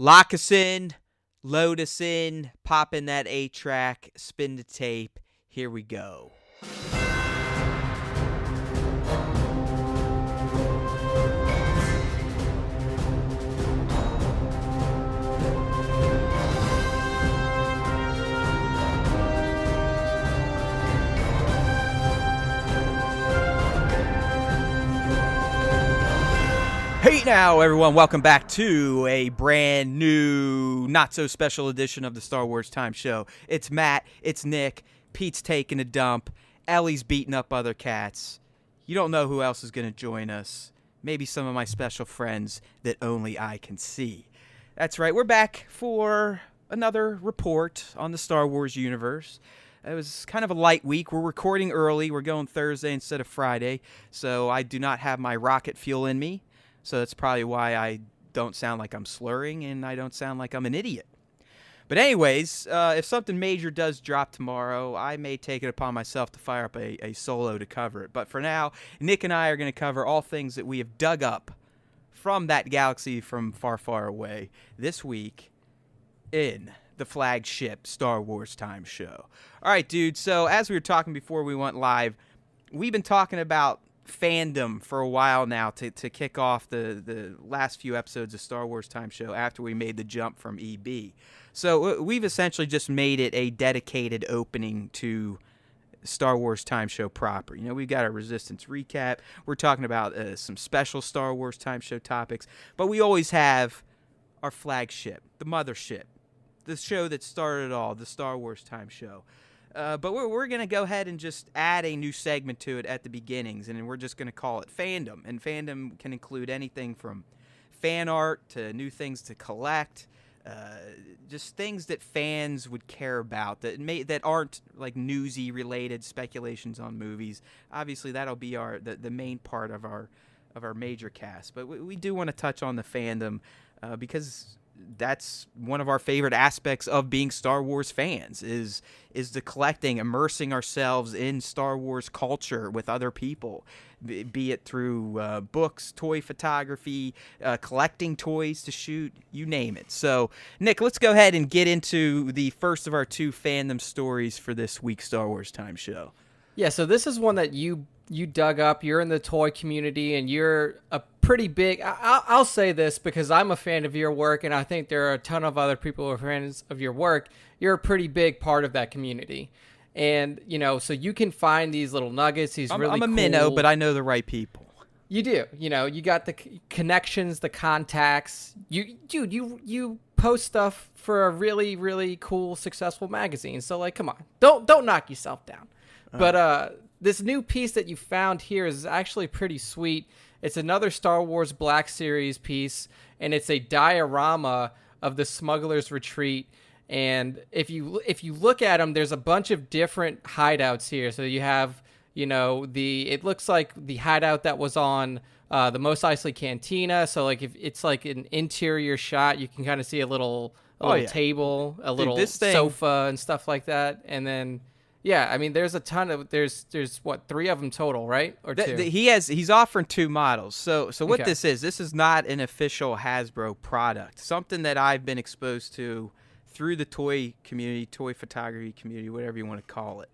Lock us in, load us in, pop in that 8-track, spin the tape. Here we go. Hey now, everyone. Welcome back to a brand new, not-so-special edition of the Star Wars Time Show. It's Matt. It's Nick. Pete's taking a dump. Ellie's beating up other cats. You don't know who else is going to join us. Maybe some of my special friends that only I can see. That's right. We're back for another report on the Star Wars universe. It was kind of a light week. We're recording early. We're going Thursday instead of Friday, so I do not have my rocket fuel in me. So that's probably why I don't sound like I'm slurring and I don't sound like I'm an idiot. But anyways, if something major does drop tomorrow, I may take it upon myself to fire up a solo to cover it. But for now, Nick and I are going to cover all things that we have dug up from that galaxy from far, far away this week in the flagship Star Wars Time Show. All right, dude. So as we were talking before we went live, we've been talking about Fandom for a while now to kick off the last few episodes of Star Wars Time Show after we made the jump from EB. So we've essentially just made it a dedicated opening to Star Wars Time Show proper. You know, we've got a Resistance recap. We're talking about some special Star Wars Time Show topics, but we always have our flagship, the mothership, the show that started it all, the Star Wars Time Show. But we're going to go ahead and just add a new segment to it at the beginnings, and we're just going to call it Fandom. And Fandom can include anything from fan art to new things to collect, just things that fans would care about that aren't like newsy related speculations on movies. Obviously, that'll be the main part of our major cast. But we do want to touch on the fandom because that's one of our favorite aspects of being Star Wars fans is the collecting, immersing ourselves in Star Wars culture with other people, be it through books, toy photography, collecting toys to shoot, you name it. So, Nick, let's go ahead and get into the first of our two fandom stories for this week's Star Wars Time Show. Yeah, so this is one that you dug up. You're in the toy community, and you're a pretty big... I'll say this because I'm a fan of your work, and I think there are a ton of other people who are fans of your work. You're a pretty big part of that community. And, you know, so you can find these little nuggets, I'm a minnow, but I know the right people. You do. You know, you got the connections, the contacts. You post stuff for a really, really cool, successful magazine. So, like, come on. Don't knock yourself down. But this new piece that you found here is actually pretty sweet. It's another Star Wars Black Series piece, and it's a diorama of the Smuggler's Retreat. And if you look at them, there's a bunch of different hideouts here. So you have, you know, it looks like the hideout that was on the Mos Eisley Cantina. So like if it's like an interior shot, you can kind of see a little table, a little sofa and stuff like that. And then yeah, I mean, there's a ton of there's what, 3 of them total, right? Or 2? He's offering 2 models. So what this is not an official Hasbro product. Something that I've been exposed to through the toy community, toy photography community, whatever you want to call it,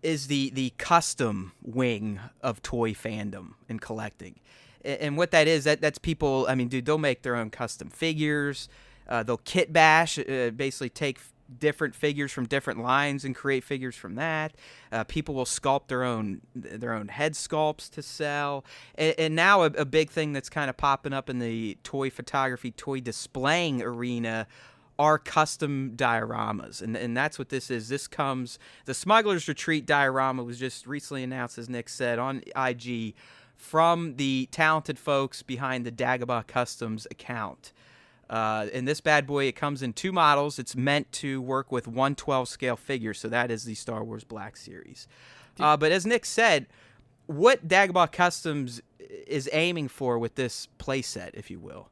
is the custom wing of toy fandom and collecting. And what that is, that's people. I mean, dude, they'll make their own custom figures. They'll kit bash, basically take different figures from different lines and create figures from that. People will sculpt their own head sculpts to sell. And now a big thing that's kind of popping up in the toy photography, toy displaying arena are custom dioramas. And that's what this is. The Smuggler's Retreat diorama was just recently announced, as Nick said, on IG from the talented folks behind the Dagobah Customs account. In this bad boy, it comes in 2 models. It's meant to work with 1/12 scale figures, so that is the Star Wars Black Series. But as Nick said, what Dagobah Customs is aiming for with this playset, if you will,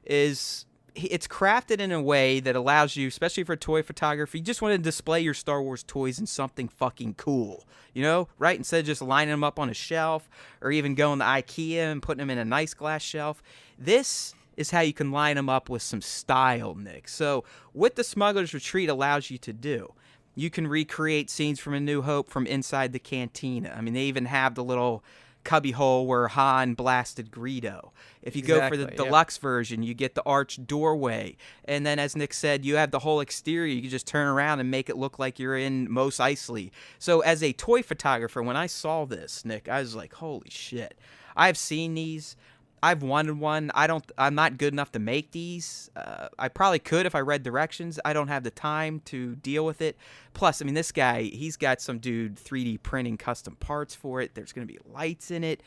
is it's crafted in a way that allows you, especially for toy photography, you just want to display your Star Wars toys in something fucking cool, you know, right? Instead of just lining them up on a shelf or even going to IKEA and putting them in a nice glass shelf. This is how you can line them up with some style, Nick. So what the Smuggler's Retreat allows you to do, you can recreate scenes from A New Hope from inside the cantina. I mean, they even have the little cubby hole where Han blasted Greedo. If you go for the deluxe version, you get the arched doorway. And then, as Nick said, you have the whole exterior. You can just turn around and make it look like you're in Mos Eisley. So as a toy photographer, when I saw this, Nick, I was like, holy shit. I've seen these. I've wanted one. I'm not good enough to make these. I probably could if I read directions. I don't have the time to deal with it. Plus, I mean, this guy, he's got some dude 3D printing custom parts for it. There's going to be lights in it.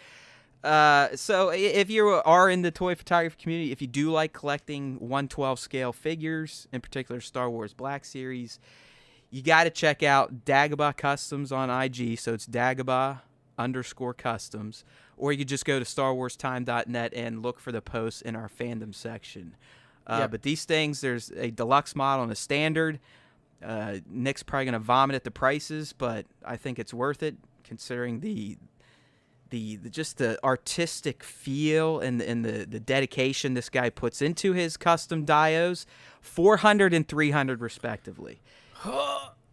So if you are in the toy photography community, if you do like collecting 1/12 scale figures, in particular Star Wars Black Series, you got to check out Dagobah Customs on IG. So it's Dagobah_customs. Or you could just go to StarWarsTime.net and look for the posts in our fandom section. But these things, there's a deluxe model and a standard. Nick's probably going to vomit at the prices, but I think it's worth it considering the just the artistic feel and the dedication this guy puts into his custom dios, 400 and 300 respectively.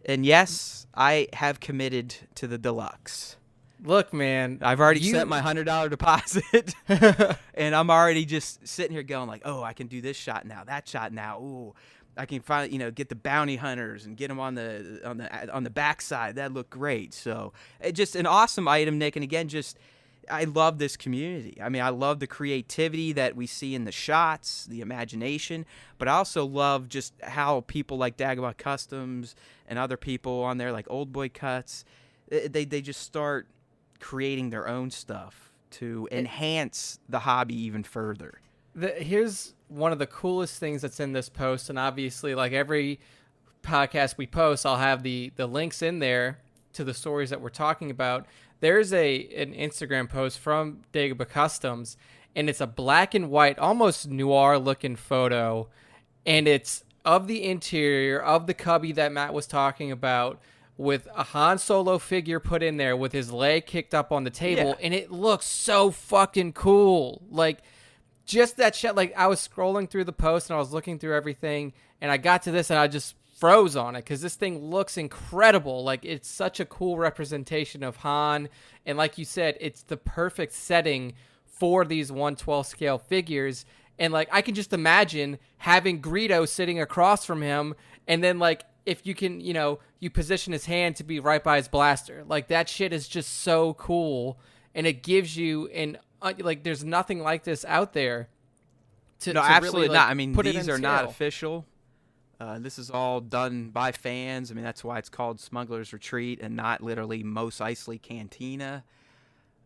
And yes, I have committed to the deluxe. Look, man, I've already sent my $100 deposit, and I'm already just sitting here going like, oh, I can do this shot now, that shot now. Ooh, I can finally, get the bounty hunters and get them on the backside. That looked great. So just an awesome item, Nick. And again, I love this community. I mean, I love the creativity that we see in the shots, the imagination, but I also love just how people like Dagobah Customs and other people on there like Old Boy Cuts, they just start creating their own stuff to enhance the hobby even further. Here's one of the coolest things that's in this post, and obviously, like every podcast we post, I'll have the links in there to the stories that we're talking about. There's an Instagram post from Dagobah Customs, and it's a black and white, almost noir-looking photo, and it's of the interior of the cubby that Matt was talking about, with a Han Solo figure put in there with his leg kicked up on the table, and it looks so fucking cool. Like, just that shit. Like, I was scrolling through the post and I was looking through everything, and I got to this and I just froze on it because this thing looks incredible. Like, it's such a cool representation of Han, and like you said, it's the perfect setting for these 1/12 scale figures. And like, I can just imagine having Greedo sitting across from him, and then like, if you can, you position his hand to be right by his blaster. Like, that shit is just so cool, and it gives you like, there's nothing like this out there. No, absolutely really, not. I mean, these are not official. This is all done by fans. I mean, that's why it's called Smuggler's Retreat and not literally Mos Eisley Cantina.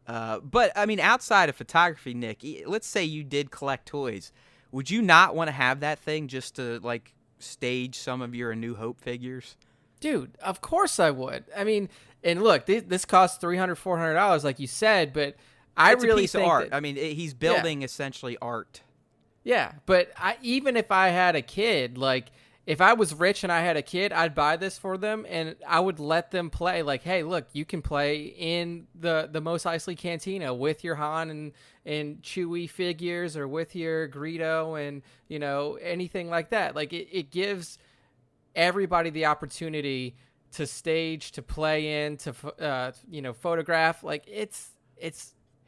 But I mean, outside of photography, Nick, let's say you did collect toys. Would you not want to have that thing just to like stage some of your A New Hope figures? Dude, of course I would. I mean, and look, this costs $300, $400, like you said, but It's a piece of art. I mean, he's building essentially art. Yeah, but even if I had a kid, like, if I was rich and I had a kid, I'd buy this for them, and I would let them play. Like, hey, look, you can play in the Mos Eisley Cantina with your Han and Chewie figures, or with your Greedo, and anything like that. Like, it gives everybody the opportunity to stage, to play in, to photograph. Like, it's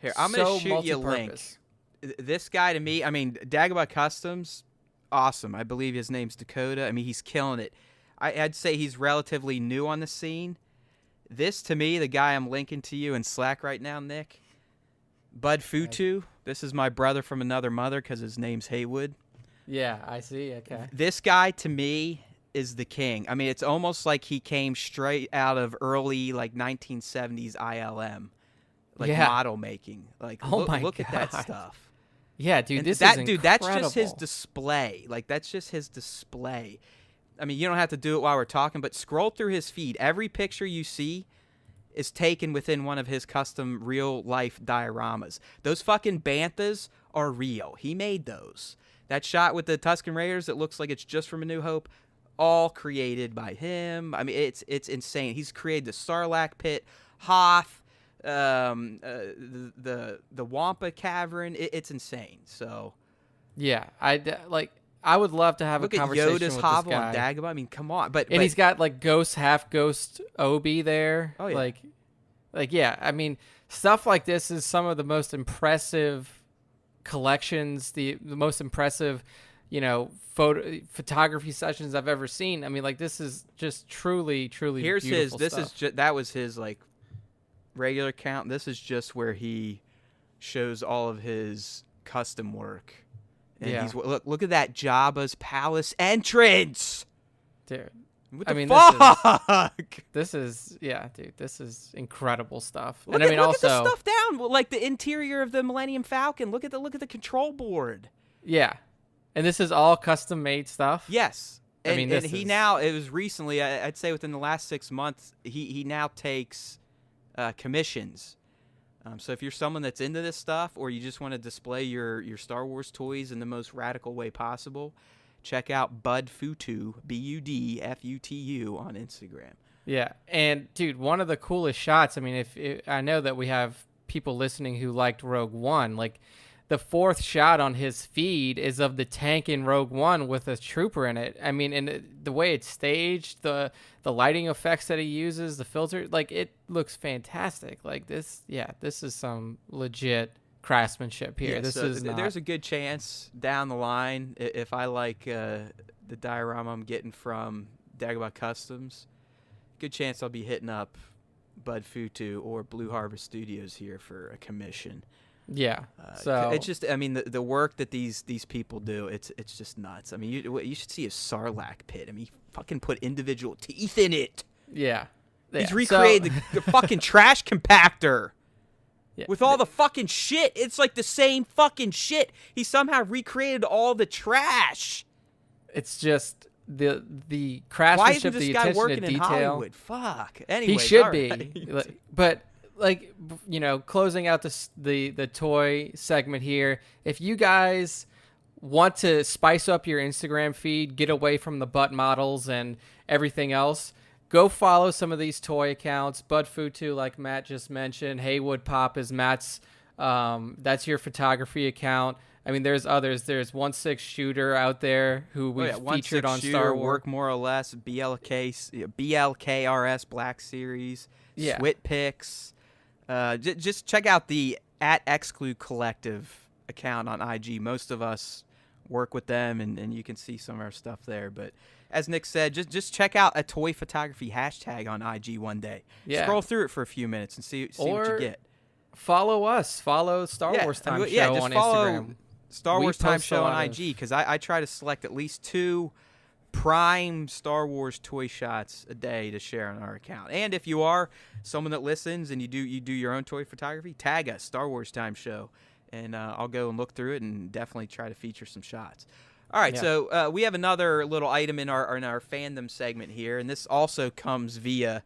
here. I'm gonna shoot you a link. This guy, to me, I mean, Dagobah Customs, awesome. I believe his name's Dakota. I mean, he's killing it. I'd say he's relatively new on the scene. This, to me, the guy I'm linking to you in Slack right now, Nick, Bud Futu. This is my brother from another mother because his name's Haywood. Yeah, I see. Okay. This guy, to me, is the king. I mean, it's almost like he came straight out of early, like, 1970s ILM, like, model making. Like, look at that stuff. Yeah, dude, this is incredible. That's just his display. Like, that's just his display. I mean, you don't have to do it while we're talking, but scroll through his feed. Every picture you see is taken within one of his custom real-life dioramas. Those fucking banthas are real. He made those. That shot with the Tusken Raiders that looks like it's just from A New Hope, all created by him. I mean, it's insane. He's created the Sarlacc pit, Hoth, the Wampa Cavern. It's insane. So Yeah, I would love to have Look a at conversation with Yoda's this hovel guy. on Dagobah. I mean, come on. But He's got like ghost, half ghost Obi there. Oh, yeah. Yeah. I mean, stuff like this is some of the most impressive collections, the most impressive, photography sessions I've ever seen. I mean, like, this is just truly here's beautiful his. stuff. That was his like regular count. This is just where he shows all of his custom work. And Yeah. he's look at that Jabba's palace entrance. Dude. What I the mean, fuck? This is this is incredible stuff. Look And at, I mean, look also at the stuff down, like the interior of the Millennium Falcon. Look at the control board. yeah. And this is all custom made stuff. Yes. And, I mean, and he now, it was recently, I'd say within the last 6 months, he now takes commissions. So if you're someone that's into this stuff, or you just want to display your Star Wars toys in the most radical way possible, check out Budfutu, BUDFUTU on Instagram. Yeah, and dude, one of the coolest shots. I mean, I know that we have people listening who liked Rogue One, like the fourth shot on his feed is of the tank in Rogue One with a trooper in it. I mean, and the way it's staged, the lighting effects that he uses, the filter, like it looks fantastic. Like this is some legit craftsmanship here. Yeah, there's a good chance down the line, if I like the diorama I'm getting from Dagobah Customs, good chance I'll be hitting up Budfutu or Blue Harbor Studios here for a commission. Yeah. So it's just, I mean, the work that these people do, it's just nuts. I mean, you should see a Sarlacc pit. I mean, he fucking put individual teeth in it. Yeah. He's recreated the fucking trash compactor. Yeah. With all the fucking shit. It's like the same fucking shit. He somehow recreated all the trash. It's just the craftsmanship, Why isn't this the guy attention working to in detail. Hollywood? Fuck. Anyway, He should be. But like, closing out the toy segment here, if you guys want to spice up your Instagram feed, get away from the butt models and everything else, go follow some of these toy accounts. Budfutu, like Matt just mentioned. Haywood Pop is Matt's. That's your photography account. I mean, there's others. There's 1/6 Shooter out there who we featured on Star Wars. Work More or Less, BLKRS Black Series, Yeah. Swit Pics. Just check out the @Exclude Collective account on IG. Most of us work with them, and you can see some of our stuff there. But as Nick said, just check out a toy photography hashtag on IG one day. Yeah. Scroll through it for a few minutes and see what you get. Follow us. Follow Star Wars Time Show just on follow Instagram. Star We Wars Time post a Show on lot IG, because I try to select at least 2 prime Star Wars toy shots a day to share on our account. And if you are someone that listens and you do your own toy photography, tag us, Star Wars Time Show, and I'll go and look through it and definitely try to feature some shots. All right, Yeah. so we have another little item in our fandom segment here, and this also comes via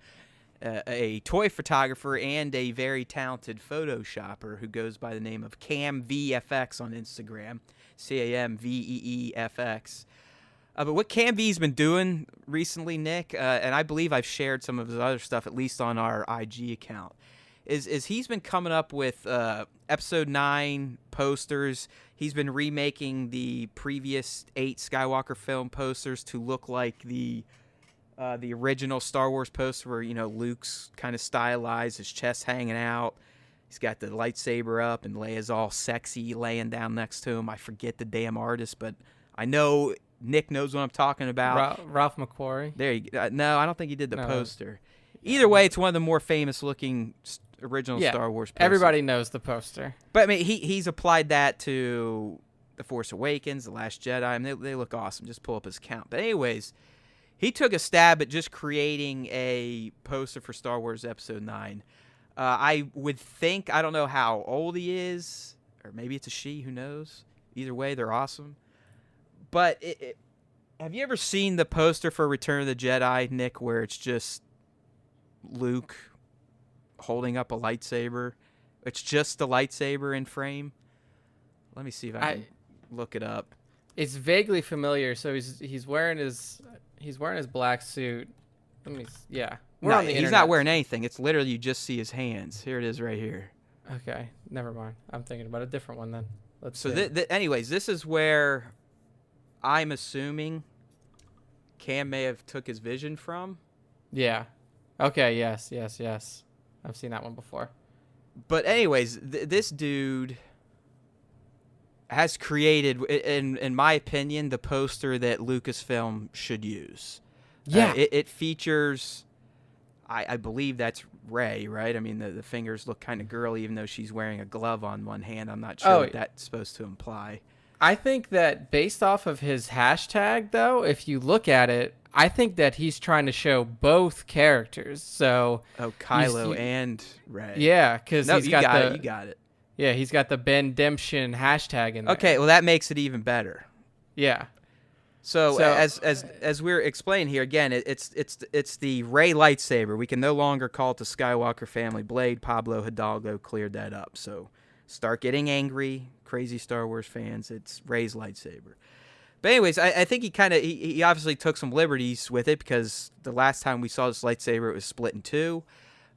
a toy photographer and a very talented photoshopper who goes by the name of CamVFX on Instagram, CamVeefx. But what CamV's been doing recently, Nick, and I believe I've shared some of his other stuff, at least on our IG account, is he's been coming up with Episode 9 posters. He's been remaking the previous 8 Skywalker film posters to look like the original Star Wars poster where, Luke's kind of stylized, his chest hanging out. He's got the lightsaber up, and Leia's all sexy laying down next to him. I forget the damn artist, but I know Nick knows what I'm talking about. Ralph McQuarrie. There you go. No, I don't think he did the No. poster. Either way, it's one of the more famous-looking original Star Wars posters. Everybody knows the poster. But, I mean, he's applied that to The Force Awakens, The Last Jedi. I mean, they look awesome. Just pull up his account. But anyways, he took a stab at just creating a poster for Star Wars Episode 9. I would think, I don't know how old he is, or maybe it's a she, who knows. Either way, they're awesome. But have you ever seen the poster for Return of the Jedi, Nick, where it's just Luke holding up a lightsaber? It's just the lightsaber in frame. Let me see if I can look it up. It's vaguely familiar. So he's wearing his black suit. We're on the He's internet. not wearing anything. It's literally you just see his hands. Here it is right here. Okay, never mind. I'm thinking about a different one then. Let's So, see. anyways, this is where I'm assuming Cam may have took his vision from. Yeah. Okay. Yes. Yes. Yes. I've seen that one before. But anyways, this dude has created, in my opinion, the poster that Lucasfilm should use. Yeah. It features, I believe that's Rey, right? I mean, the fingers look kind of girly, even though she's wearing a glove on one hand. I'm not sure what that's supposed to imply. I think that based off of his hashtag, though, if you look at it, I think that he's trying to show both characters. So, Kylo and Rey. Yeah, because no, he's you got it. You got it. Yeah, he's got the Bendemption hashtag in there. Okay, well that makes it even better. Yeah. So as we're explaining here again, it's the Rey lightsaber. We can no longer call it the Skywalker family blade. Pablo Hidalgo cleared that up. So start getting angry, crazy Star Wars fans. It's Rey's lightsaber. But anyways, I think he obviously took some liberties with it, because the last time we saw this lightsaber, it was split in two.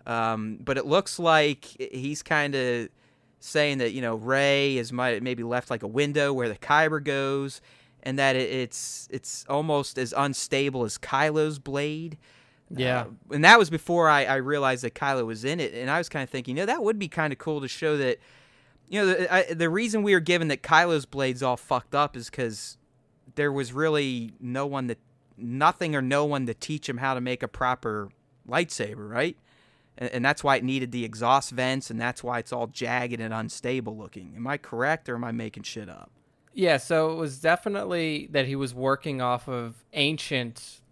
But it looks like he's kind of saying that, Rey is maybe left like a window where the kyber goes, and that it's almost as unstable as Kylo's blade. Yeah. And that was before I realized that Kylo was in it, and I was kind of thinking, that would be kind of cool to show that, the reason we were given that Kylo's blade's all fucked up is because there was really no one to teach him how to make a proper lightsaber, right? And that's why it needed the exhaust vents, and that's why it's all jagged and unstable looking. Am I correct, or am I making shit up? Yeah, so it was definitely that he was working off of ancient,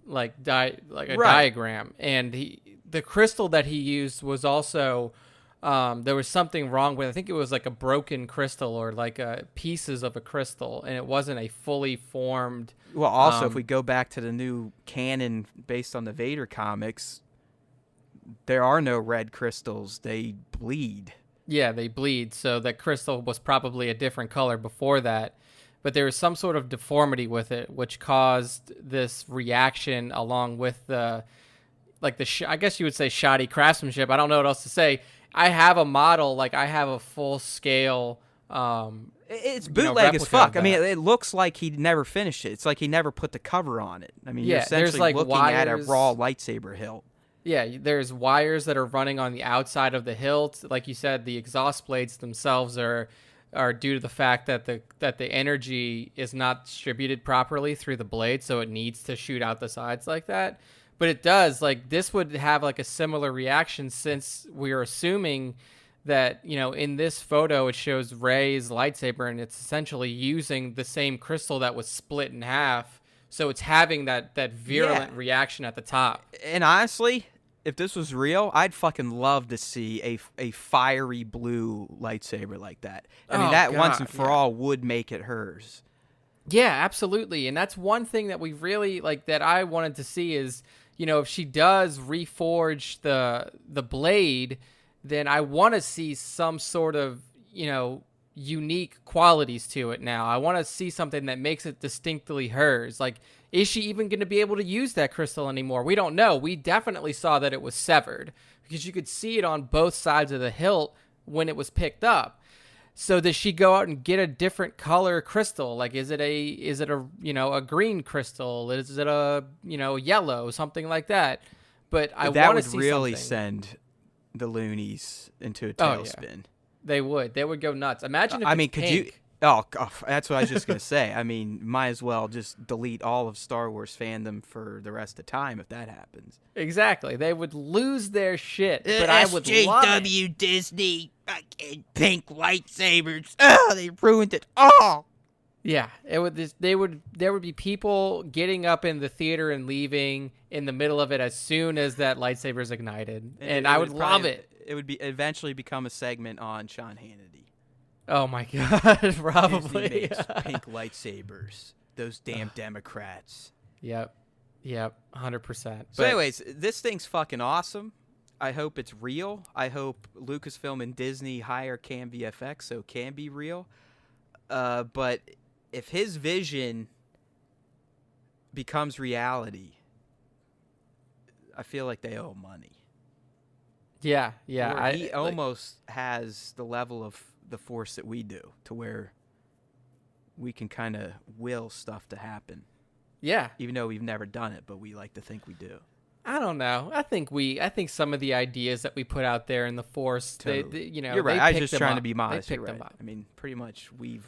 diagram, and the crystal that he used was also there was something wrong with. I think it was like a broken crystal, or like pieces of a crystal, and it wasn't a fully formed. Well, also, if we go back to the new canon based on the Vader comics, there are no red crystals. They bleed. Yeah, they bleed. So that crystal was probably a different color before that. But there was some sort of deformity with it, which caused this reaction, along with I guess you would say shoddy craftsmanship. I don't know what else to say. I have a model, I have a full scale. It's bootleg as fuck. I mean, it looks like he never finished it. It's like he never put the cover on it. I mean, you're essentially looking at a raw lightsaber hilt. Yeah, there's wires that are running on the outside of the hilt. Like you said, the exhaust blades themselves are due to the fact that the energy is not distributed properly through the blade, so it needs to shoot out the sides like that. But it does, this would have a similar reaction, since we're assuming that, in this photo it shows Rey's lightsaber, and it's essentially using the same crystal that was split in half. So it's having that virulent reaction at the top. And honestly, if this was real, I'd fucking love to see a fiery blue lightsaber like that. I mean, that once and for all would make it hers. Yeah, absolutely. And that's one thing that we really, that I wanted to see is, if she does reforge the blade, then I want to see some sort of, unique qualities to it now. I want to see something that makes it distinctly hers. Is she even going to be able to use that crystal anymore? We don't know. We definitely saw that it was severed, because you could see it on both sides of the hilt when it was picked up. So does she go out and get a different color crystal? Is it a green crystal? Is it a yellow, something like that? But I want to see that would really something. Send the loonies into a tailspin. Yeah. They would go nuts. Imagine if could pink. you? Oh, that's what I was just gonna say. I mean, might as well just delete all of Star Wars fandom for the rest of the time if that happens. Exactly, they would lose their shit. But I would love it. Disney fucking pink lightsabers. Oh, they ruined it all. Yeah, there would be people getting up in the theater and leaving in the middle of it as soon as that lightsaber's ignited, and I would love it. It would eventually become a segment on Sean Hannity. Oh my god, probably. Disney makes pink lightsabers. Those damn Democrats. Yep, 100%. So anyways, this thing's fucking awesome. I hope it's real. I hope Lucasfilm and Disney hire Cam VFX so it can be real. But if his vision becomes reality, I feel like they owe money. Yeah. He almost has the level of the Force that we do, to where we can kind of will stuff to happen. Yeah. Even though we've never done it, but we like to think we do. I don't know. I think some of the ideas that we put out there in the Force, Totally. they You're right. they I was picked just them trying up. to be modest. They You're picked them right. up. I mean, pretty much we've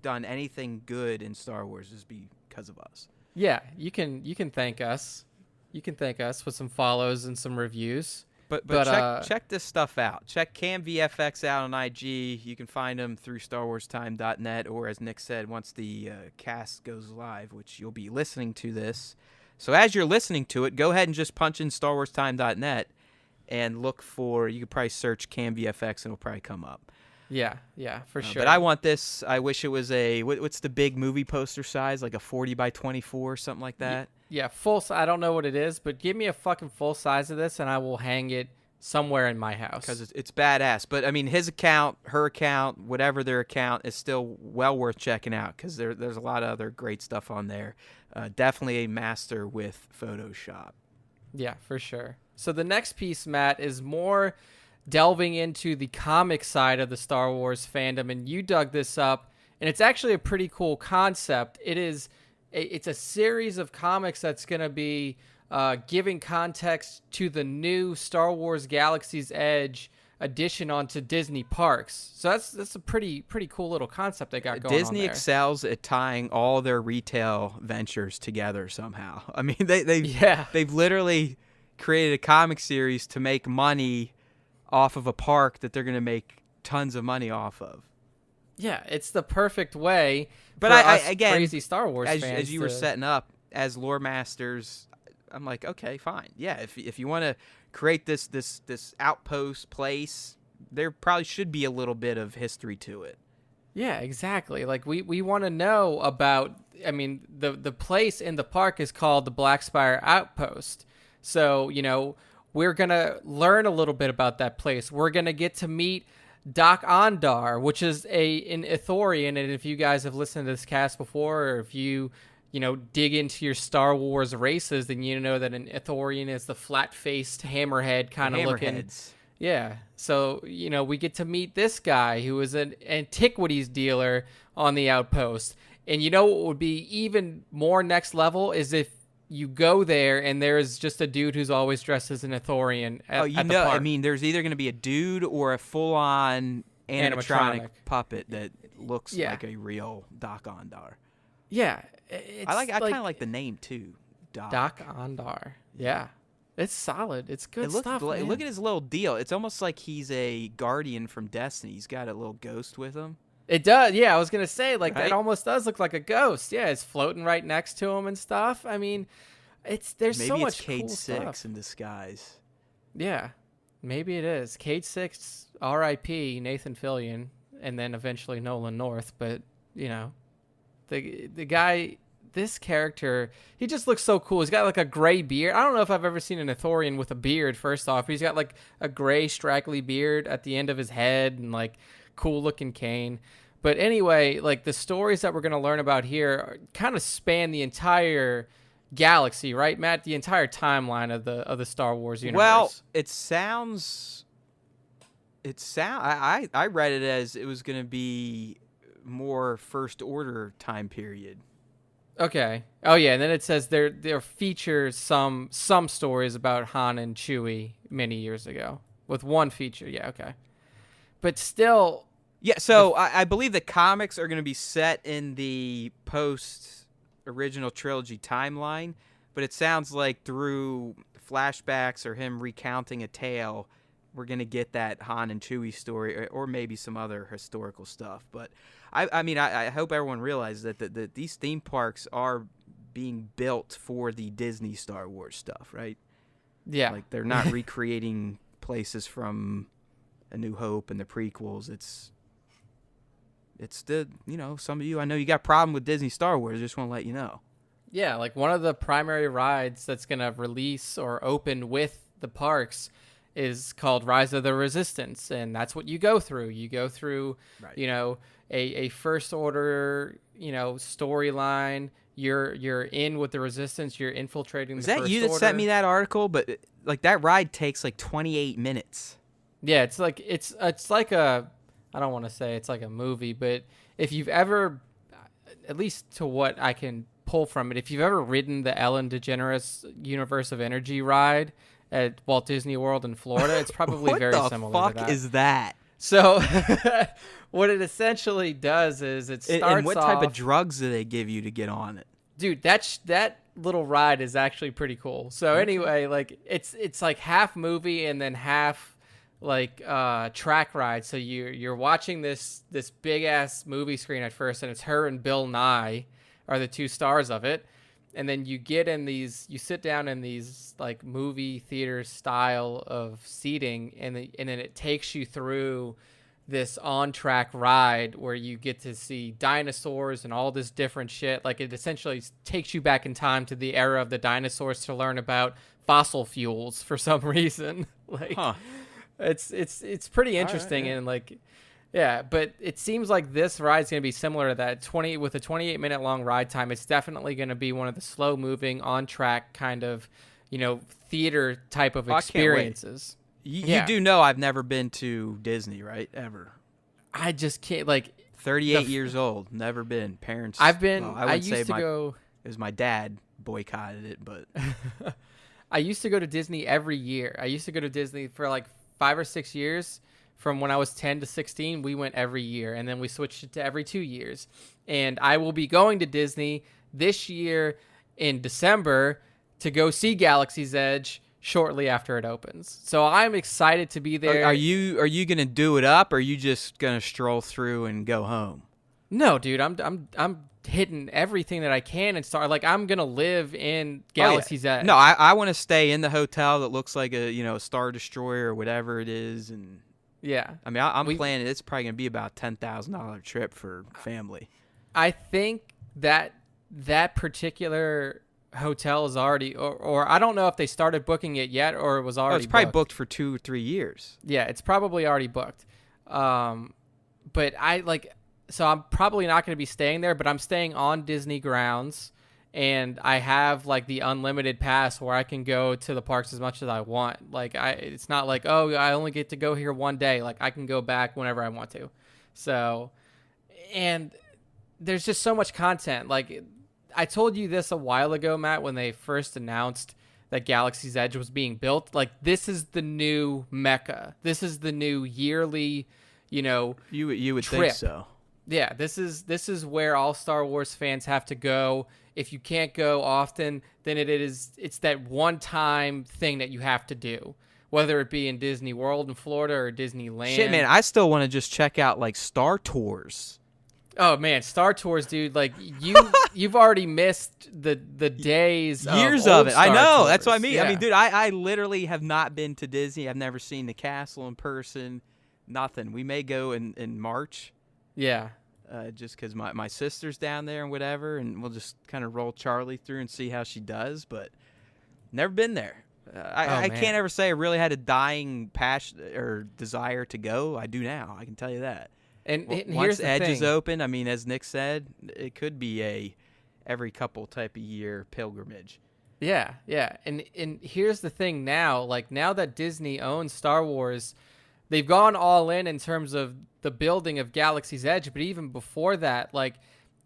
done anything good in Star Wars is because of us. Yeah, you can thank us. You can thank us with some follows and some reviews. But check this stuff out. Check Cam VFX out on IG. You can find him through StarWarsTime.net, or as Nick said, once the cast goes live, which you'll be listening to this. So as you're listening to it, go ahead and just punch in StarWarsTime.net and look for. You could probably search Cam VFX and it'll probably come up. Yeah, for sure. But I want this. I wish it was what's the big movie poster size? Like a 40 by 24, something like that. Yeah, I don't know what it is, but give me a fucking full size of this, and I will hang it somewhere in my house. Because it's badass. But I mean, his account, her account, whatever their account is still well worth checking out because there's a lot of other great stuff on there. Definitely a master with Photoshop. Yeah, for sure. So the next piece, Matt, is more delving into the comic side of the Star Wars fandom, and you dug this up, and it's actually a pretty cool concept. It's a series of comics that's going to be giving context to the new Star Wars Galaxy's Edge addition onto Disney parks. So that's a pretty cool little concept they got going Disney on there. excels at tying all their retail ventures together somehow. I mean, they've literally created a comic series to make money off of a park that they're going to make tons of money off of. Yeah, it's the perfect way. But for I us again, crazy Star Wars fans, as you were setting up as lore masters, I'm like, okay, fine, yeah. If you want to create this outpost place, there probably should be a little bit of history to it. Yeah, exactly. Like we want to know about. I mean, the place in the park is called the Black Spire Outpost. So we're gonna learn a little bit about that place. We're gonna get to meet Doc Ondar, which is an Ithorian, and if you guys have listened to this cast before, or if you dig into your Star Wars races, then you know that an Ithorian is the flat-faced hammerhead kind of looking. Yeah. So we get to meet this guy who is an antiquities dealer on the outpost, and what would be even more next level is if you go there and there's just a dude who's always dressed as an Ithorian at the park. I mean, there's either going to be a dude or a full-on animatronic puppet that looks like a real Doc Ondar. Yeah, I kind of like the name too, Doc Ondar. Yeah, it's solid. It's good stuff. Man. Look at his little deal. It's almost like he's a guardian from Destiny. He's got a little ghost with him. It does, yeah. I was gonna say, that almost does look like a ghost. Yeah, it's floating right next to him and stuff. I mean, there's so much cool Cade stuff. 6 in disguise. Yeah, maybe it is Cade 6, R.I.P. Nathan Fillion, and then eventually Nolan North. But the guy, this character, he just looks so cool. He's got like a gray beard. I don't know if I've ever seen an Ithorian with a beard. First off, he's got like a gray straggly beard at the end of his head and like cool looking cane. But anyway, like the stories that we're going to learn about here kind of span the entire galaxy, right, Matt? The entire timeline of the Star Wars universe. Well, I read it as it was going to be more First Order time period. Okay. Oh yeah, and then it says there features some stories about Han and Chewie many years ago with one feature. Yeah, okay. But still... Yeah, so I believe the comics are going to be set in the post-original trilogy timeline, but it sounds like through flashbacks or him recounting a tale, we're going to get that Han and Chewie story or maybe some other historical stuff. But, I hope everyone realizes that these theme parks are being built for the Disney Star Wars stuff, right? Yeah. Like, they're not recreating places from A New Hope and the prequels. It's the, some of you, I know you got a problem with Disney Star Wars. I just want to let you know. Yeah, like one of the primary rides that's going to release or open with the parks is called Rise of the Resistance. And that's what you go through. You go through, right. A First Order, storyline. You're in with the Resistance. You're infiltrating the First Order. Was that you that sent me that article? But like that ride takes like 28 minutes. Yeah, it's like a... I don't want to say it's like a movie, but if you've ever at least to what I can pull from it, if you've ever ridden the Ellen DeGeneres Universe of Energy ride at Walt Disney World in Florida, it's probably very similar to that. What the fuck is that? So what it essentially does is it starts and what type off, of drugs do they give you to get on it? dude, that little ride is actually pretty cool. So anyway, like it's like half movie and then half like track ride. So you're watching this big ass movie screen at first, and it's her and Bill Nye are the two stars of it. And then you sit down in these like movie theater style of seating, and then it takes you through this on-track ride where you get to see dinosaurs and all this different shit. Like, it essentially takes you back in time to the era of the dinosaurs to learn about fossil fuels for some reason. Like, it's pretty interesting. Right, yeah. And like, yeah, but it seems like this ride's going to be similar to that. With a 28-minute long ride time, it's definitely going to be one of the slow-moving, on-track kind of, theater type of experiences. You do know I've never been to Disney, right? Ever. I just can't, like... 38 years old, never been. Parents... I've been... Well, I used to go... It was my dad boycotted it, but... I used to go to Disney every year. I used to go to Disney for like 5 or 6 years. From when I was 10 to 16, we went every year, and then we switched it to every 2 years. And I will be going to Disney this year in December to go see Galaxy's Edge shortly after it opens. So I'm excited to be there. Are you going to do it up, or are you just going to stroll through and go home? No, dude, I'm hitting everything that I can and start. Like, I'm going to live in Galaxy's Edge. No, I want to stay in the hotel that looks like a Star Destroyer or whatever it is, and yeah. I mean, I'm planning. It's probably going to be about $10,000 trip for family. I think that particular hotel is already, or I don't know if they started booking it yet, or it was already. It's probably booked for 2 or 3 years. Yeah, it's probably already booked. But so I'm probably not going to be staying there, but I'm staying on Disney grounds. And I have like the unlimited pass where I can go to the parks as much as I want. Like, it's not like, oh, I only get to go here one day. Like, I can go back whenever I want to. So, and there's just so much content. Like, I told you this a while ago, Matt, when they first announced that Galaxy's Edge was being built. Like, this is the new Mecca. This is the new yearly, you would trip. Think so. Yeah, this is where all Star Wars fans have to go. If you can't go often, then it's that one-time thing that you have to do, whether it be in Disney World in Florida or Disneyland. Shit, man, I still want to just check out like Star Tours. Oh man, Star Tours, dude! Like you've already missed the days, years of it. Star I know. Tours. That's what I mean. Yeah. I mean, dude, I literally have not been to Disney. I've never seen the castle in person. Nothing. We may go in March. Yeah. Just because my sister's down there and whatever, and we'll just kind of roll Charlie through and see how she does, but never been there. I can't ever say I really had a dying passion or desire to go. I do now. I can tell you that. And once the Edge thing. is open, I mean, as Nick said, it could be a every couple type of year pilgrimage. Yeah. And here's the thing now. Like, now that Disney owns Star Wars, they've gone all in terms of the building of Galaxy's Edge, but even before that, like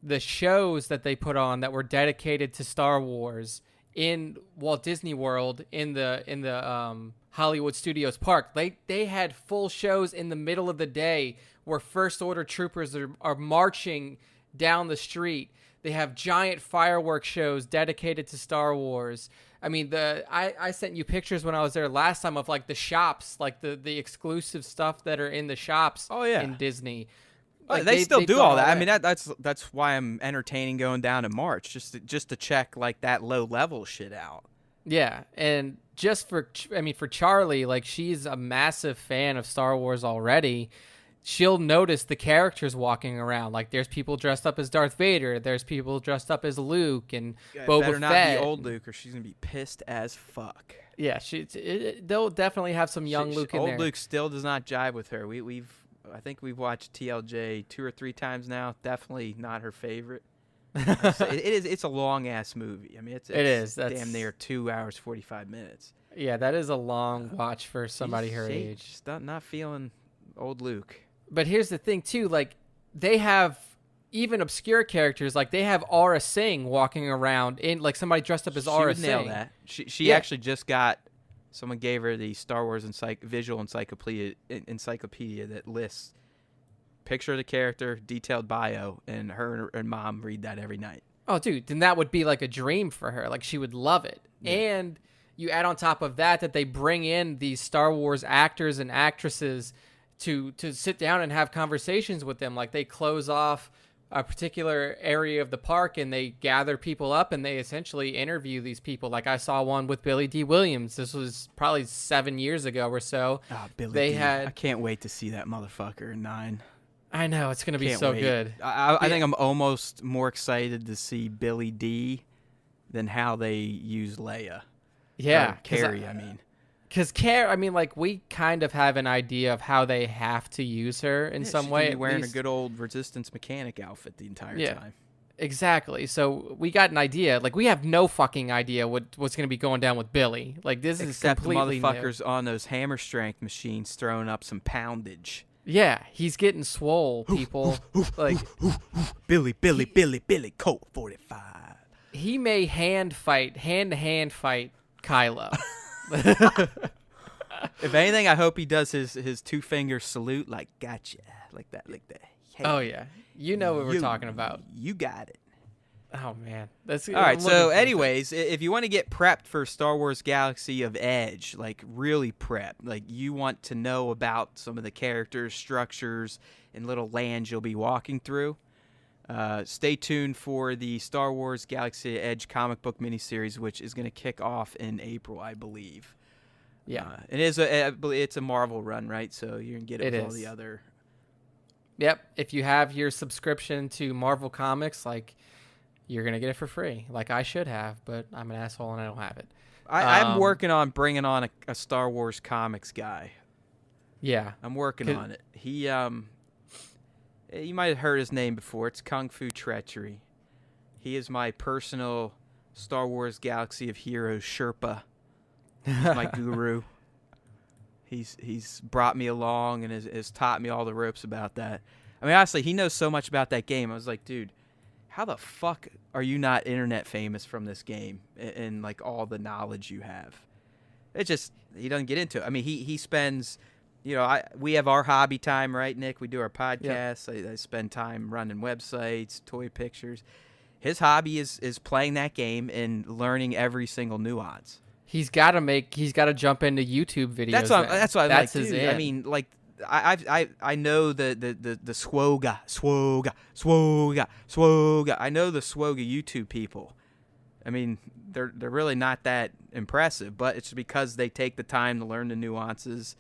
the shows that they put on that were dedicated to Star Wars in Walt Disney World in the Hollywood Studios Park, they had full shows in the middle of the day where First Order troopers are marching down the street. They have giant fireworks shows dedicated to Star Wars. I mean, I sent you pictures when I was there last time of like the shops, like the exclusive stuff that are in the shops. In Disney. Like, they still do all that. I mean, that's why I'm entertaining going down in March, just to check like that low level shit out. Yeah, and just for Charlie, like, she's a massive fan of Star Wars already. She'll notice the characters walking around. Like, there's people dressed up as Darth Vader. There's people dressed up as Luke and Boba better not Fett. be old Luke, or she's gonna be pissed as fuck. Yeah, they'll definitely have some young Luke in there. Old Luke still does not jive with her. I think we've watched TLJ 2 or 3 times now. Definitely not her favorite. It's a long ass movie. I mean, it is. That's damn near 2 hours 45 minutes. Yeah, that is a long watch for somebody her age. Just not feeling old Luke. But here's the thing too, like, they have even obscure characters, like they have Aura Singh walking around in like somebody dressed up as Aura She would nail Singh. that. She actually just got. Someone gave her the Star Wars visual encyclopedia that lists picture of the character, detailed bio, and her and mom read that every night. Oh, dude, then that would be like a dream for her. Like she would love it. Yeah. And you add on top of that they bring in these Star Wars actors and actresses to sit down and have conversations with them. Like they close off a particular area of the park and they gather people up and they essentially interview these people. Like I saw one with Billy D. Williams. This was probably 7 years ago or so. Oh, Billy D. I can't wait to see that motherfucker in 9. I know, it's going to be so good. I think I'm almost more excited to see Billy D than how they use Leia. Yeah. Carrie, I mean. Because like we kind of have an idea of how they have to use her in some way. She's wearing a good old Resistance mechanic outfit the entire time. Exactly. So we got an idea. Like we have no fucking idea what's going to be going down with Billy. Like this is completely the motherfuckers on those hammer strength machines throwing up some poundage. Yeah, he's getting swole, people. Like Billy, Colt 45. He may hand to hand fight Kylo. If anything, I hope he does his 2-finger salute, like gotcha, like that. Hey, oh yeah, you know what we're talking about. You got it. Oh man, that's all right. So, anyways, if you want to get prepped for Star Wars Galaxy of Edge, like really prepped, like you want to know about some of the characters, structures, and little lands you'll be walking through, stay tuned for the Star Wars Galaxy of Edge comic book miniseries, which is going to kick off in April, I believe. Yeah, it's a Marvel run, right? So you can get it with all the other. Yep. If you have your subscription to Marvel Comics, like you're gonna get it for free, like I should have, but I'm an asshole and I don't have it. I'm working on bringing on a Star Wars comics guy. Yeah, I'm working on it. He you might have heard his name before. It's Kung Fu Treachery. He is my personal Star Wars Galaxy of Heroes Sherpa. He's my guru. He's brought me along and has taught me all the ropes about that. I mean, honestly, he knows so much about that game. I was like, dude, how the fuck are you not internet famous from this game and like all the knowledge you have? It just, he doesn't get into it. I mean, he spends, we have our hobby time, right, Nick? We do our podcasts. I spend time running websites, toy pictures. His hobby is playing that game and learning every single nuance. He's got to jump into YouTube videos. That's what I like to do. I mean, like I know the swoga. I know the swoga YouTube people. I mean, they're really not that impressive, but it's because they take the time to learn the nuances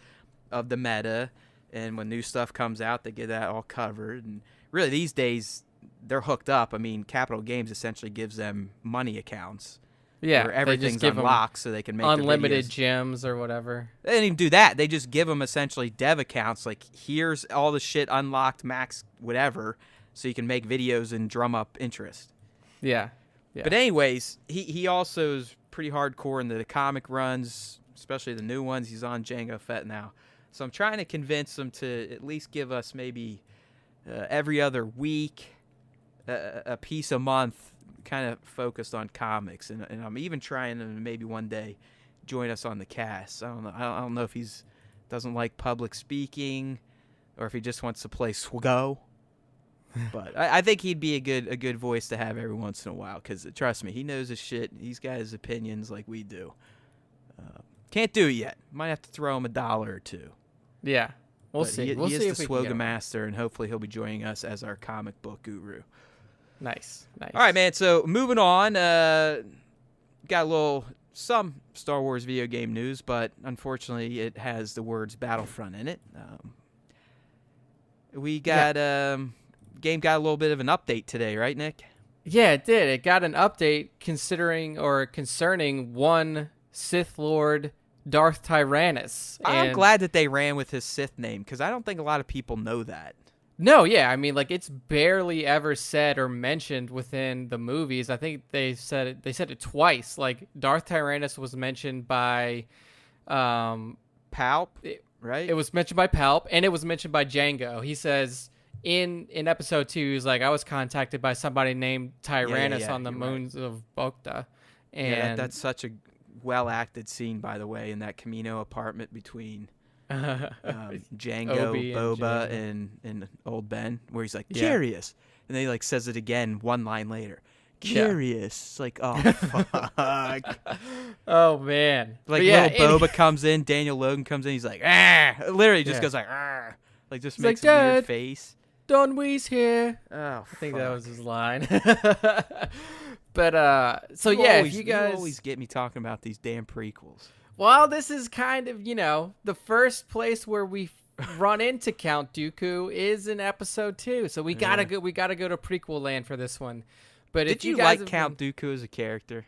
of the meta, and when new stuff comes out, they get that all covered. And really, these days, they're hooked up. I mean, Capital Games essentially gives them money accounts. Yeah, where everything's unlocked so they can make unlimited gems or whatever. They didn't even do that. They just give them essentially dev accounts. Like, here's all the shit unlocked, max, whatever, so you can make videos and drum up interest. Yeah. But anyways, he also is pretty hardcore into the comic runs, especially the new ones. He's on Jango Fett now. So I'm trying to convince him to at least give us maybe every other week, a piece a month, kind of focused on comics, and I'm even trying to maybe one day join us on the cast. I don't know if he's doesn't like public speaking or if he just wants to play Swago. But I think he'd be a good voice to have every once in a while, because trust me, he knows his shit. He's got his opinions like we do. Can't do it yet. Might have to throw him $1 or $2. Yeah, we'll see. He is the Swoga master, and hopefully he'll be joining us as our comic book guru. Nice. All right, man. So moving on, got some Star Wars video game news, but unfortunately, it has the words Battlefront in it. We got game got a little bit of an update today, right, Nick? Yeah, it did. It got an update concerning one Sith Lord, Darth Tyrannus. I'm glad that they ran with his Sith name, because I don't think a lot of people know that. No, yeah, I mean, like, it's barely ever said or mentioned within the movies. I think they said it twice. Like, Darth Tyrannus was mentioned by Palp, right? It was mentioned by Palp, and it was mentioned by Jango. He says, in episode 2, he's like, I was contacted by somebody named Tyrannus yeah, on the you're moons of Bokta. And Yeah, that's such a well-acted scene, by the way, in that Camino apartment between Django, Obi and Boba, Django. and Old Ben, where he's like, Yeah. curious. And then he like says it again one line later. Yeah. Curious. It's like, oh, fuck. Oh, man. Like, But yeah, little Boba comes in, Daniel Logan comes in, he's like, ah. Literally just Yeah. goes like, ah. Like, just He's makes like, a weird "Dad." face. Don Wee's here. Oh, I think that fuck. was his line. But so yeah, always, if you guys, always get me talking about these damn prequels. well, this is kind of, the first place where we run into Count Dooku is in episode 2. So we gotta go to prequel land for this one. But Did if you guys like Count Dooku as a character?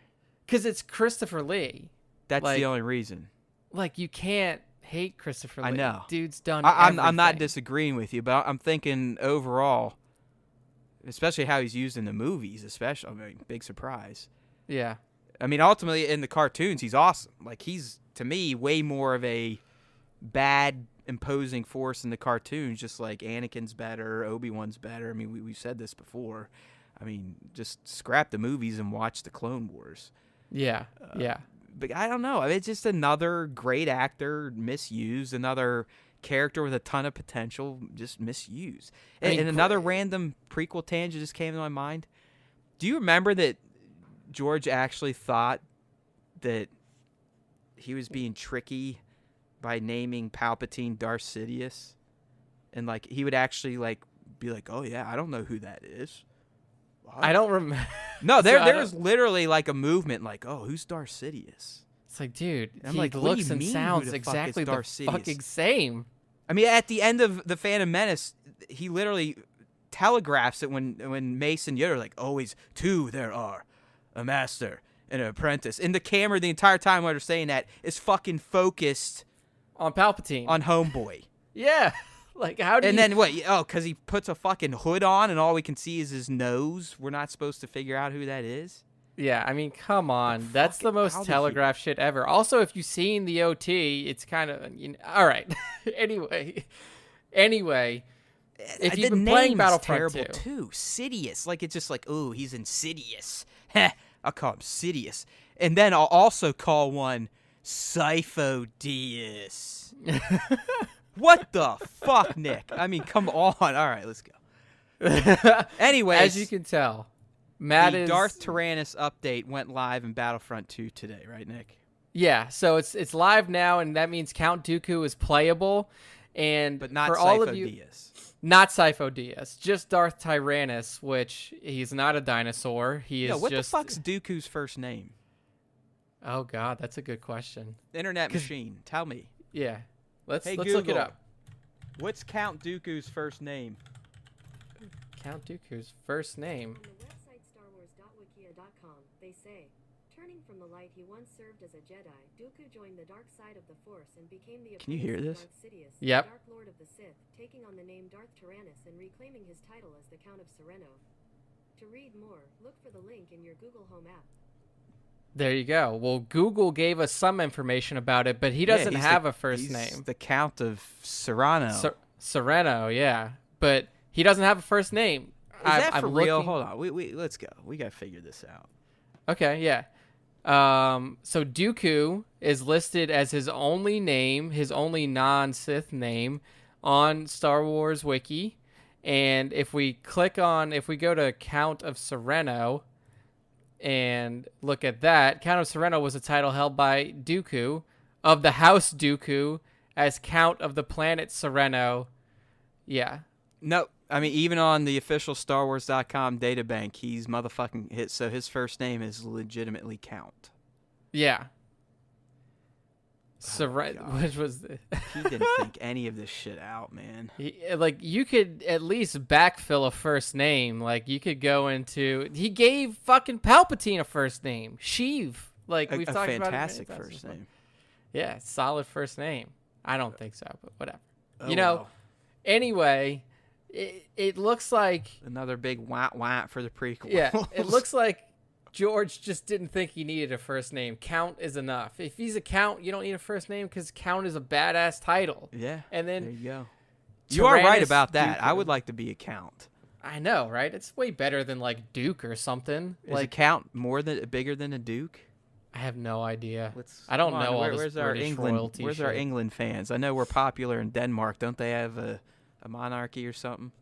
Because it's Christopher Lee. That's Like- the only reason. Like, you can't hate Christopher Lee. I know. Dude's done I'm not everything. disagreeing with you, but I'm thinking overall, especially how he's used in the movies, especially, I mean, big surprise. Yeah. I mean, ultimately in the cartoons, he's awesome. Like, he's, to me, way more of a bad, imposing force in the cartoons, just like Anakin's better, Obi-Wan's better. I mean, we've said this before. I mean, just scrap the movies and watch the Clone Wars. Yeah. Yeah. But I don't know. I mean, it's just another great actor misused, another character with a ton of potential just misused. I mean, And another random prequel tangent just came to my mind. Do you remember that George actually thought that he was being tricky by naming Palpatine Darth Sidious? And, like, he would actually, like, be like, oh, yeah, I don't know who that is. What? I don't remember. No, there So was literally, like, a movement like, oh, who's Darth Sidious? It's like, dude, I'm he like, what do looks you and mean, who sounds the fuck is exactly the Darth Sidious? fucking same. I mean, at the end of The Phantom Menace, he literally telegraphs it when Mason Yoda are like, always two there are, a master and an apprentice. And the camera the entire time while they're saying that is fucking focused On Palpatine. on Homeboy. Yeah. Like, how do And you... then what? Oh, because he puts a fucking hood on and all we can see is his nose. We're not supposed to figure out who that is? Yeah, I mean, come on. That's the how most did telegraph shit ever. Also, if you've seen the OT, it's kind of... all right. Anyway, if you've been playing Battlefront terrible 2... too. Sidious. Like, it's just like, oh, he's insidious. I'll call him Sidious. And then I'll also call one Sifo-Dyas. What the fuck, Nick? I mean, come on. All right, let's go. Anyways, As you can tell, Matt the is... Darth Tyrannus update went live in Battlefront 2 today, right, Nick? Yeah, so it's live now, and that means Count Dooku is playable. And But not for all of you... Sifo-Dyas. Not Sifo-Dyas, just Darth Tyrannus, which he's not a dinosaur. He is What just... the fuck's Dooku's first name? Oh, God, that's a good question. Internet machine, tell me. Yeah, let's Hey, look it Google. up. What's Count Dooku's first name? Count Dooku's first name. On the website starwars.wikia.com, they say, turning from the light he once served as a Jedi, Dooku joined the dark side of the Force and became the Can you hear apprentice this? of Darth Sidious, Yep. the Dark Lord of the Sith, taking on the name Darth Tyrannus and reclaiming his title as the Count of Sereno. To read more, look for the link in your Google Home app. There you go. Well, Google gave us some information about it, but he doesn't he's have the- a first he's name. the Count of Serrano. Sereno, yeah, but he doesn't have a first name. Is that I'm for real? looking- Hold on. We let's go. We gotta figure this out. Okay, yeah. So Dooku is listed as his only name, his only non-Sith name on Star Wars Wiki. And if we go to Count of Sereno and look at that, Count of Sereno was a title held by Dooku of the House Dooku as Count of the planet Sereno. Yeah. No, I mean even on the official StarWars.com databank, he's motherfucking hit. So his first name is legitimately Count. Yeah. God. Which was the... He didn't think any of this shit out, man. Like, you could at least backfill a first name. Like, you could go into... He gave fucking Palpatine a first name. Sheev. Like, we've A talked about it many fantastic times first before. name. Yeah, solid first name. I don't think so, but whatever. Oh, you know, well. anyway, it looks like... Another big wah for the prequel. Yeah, it looks like George just didn't think he needed a first name. Count is enough. If he's a Count, you don't need a first name because Count is a badass title. Yeah. And then there you go. You are right Tyrannus about that. I Dooku. would like to be a Count. I know, right? It's way better than like Duke or something. Is a Like Count bigger than a Duke? I have no idea. Let's I don't come on, know all where- this where's our British England? royalty Where's shit. our England fans? I know we're popular in Denmark. Don't they have a monarchy or something?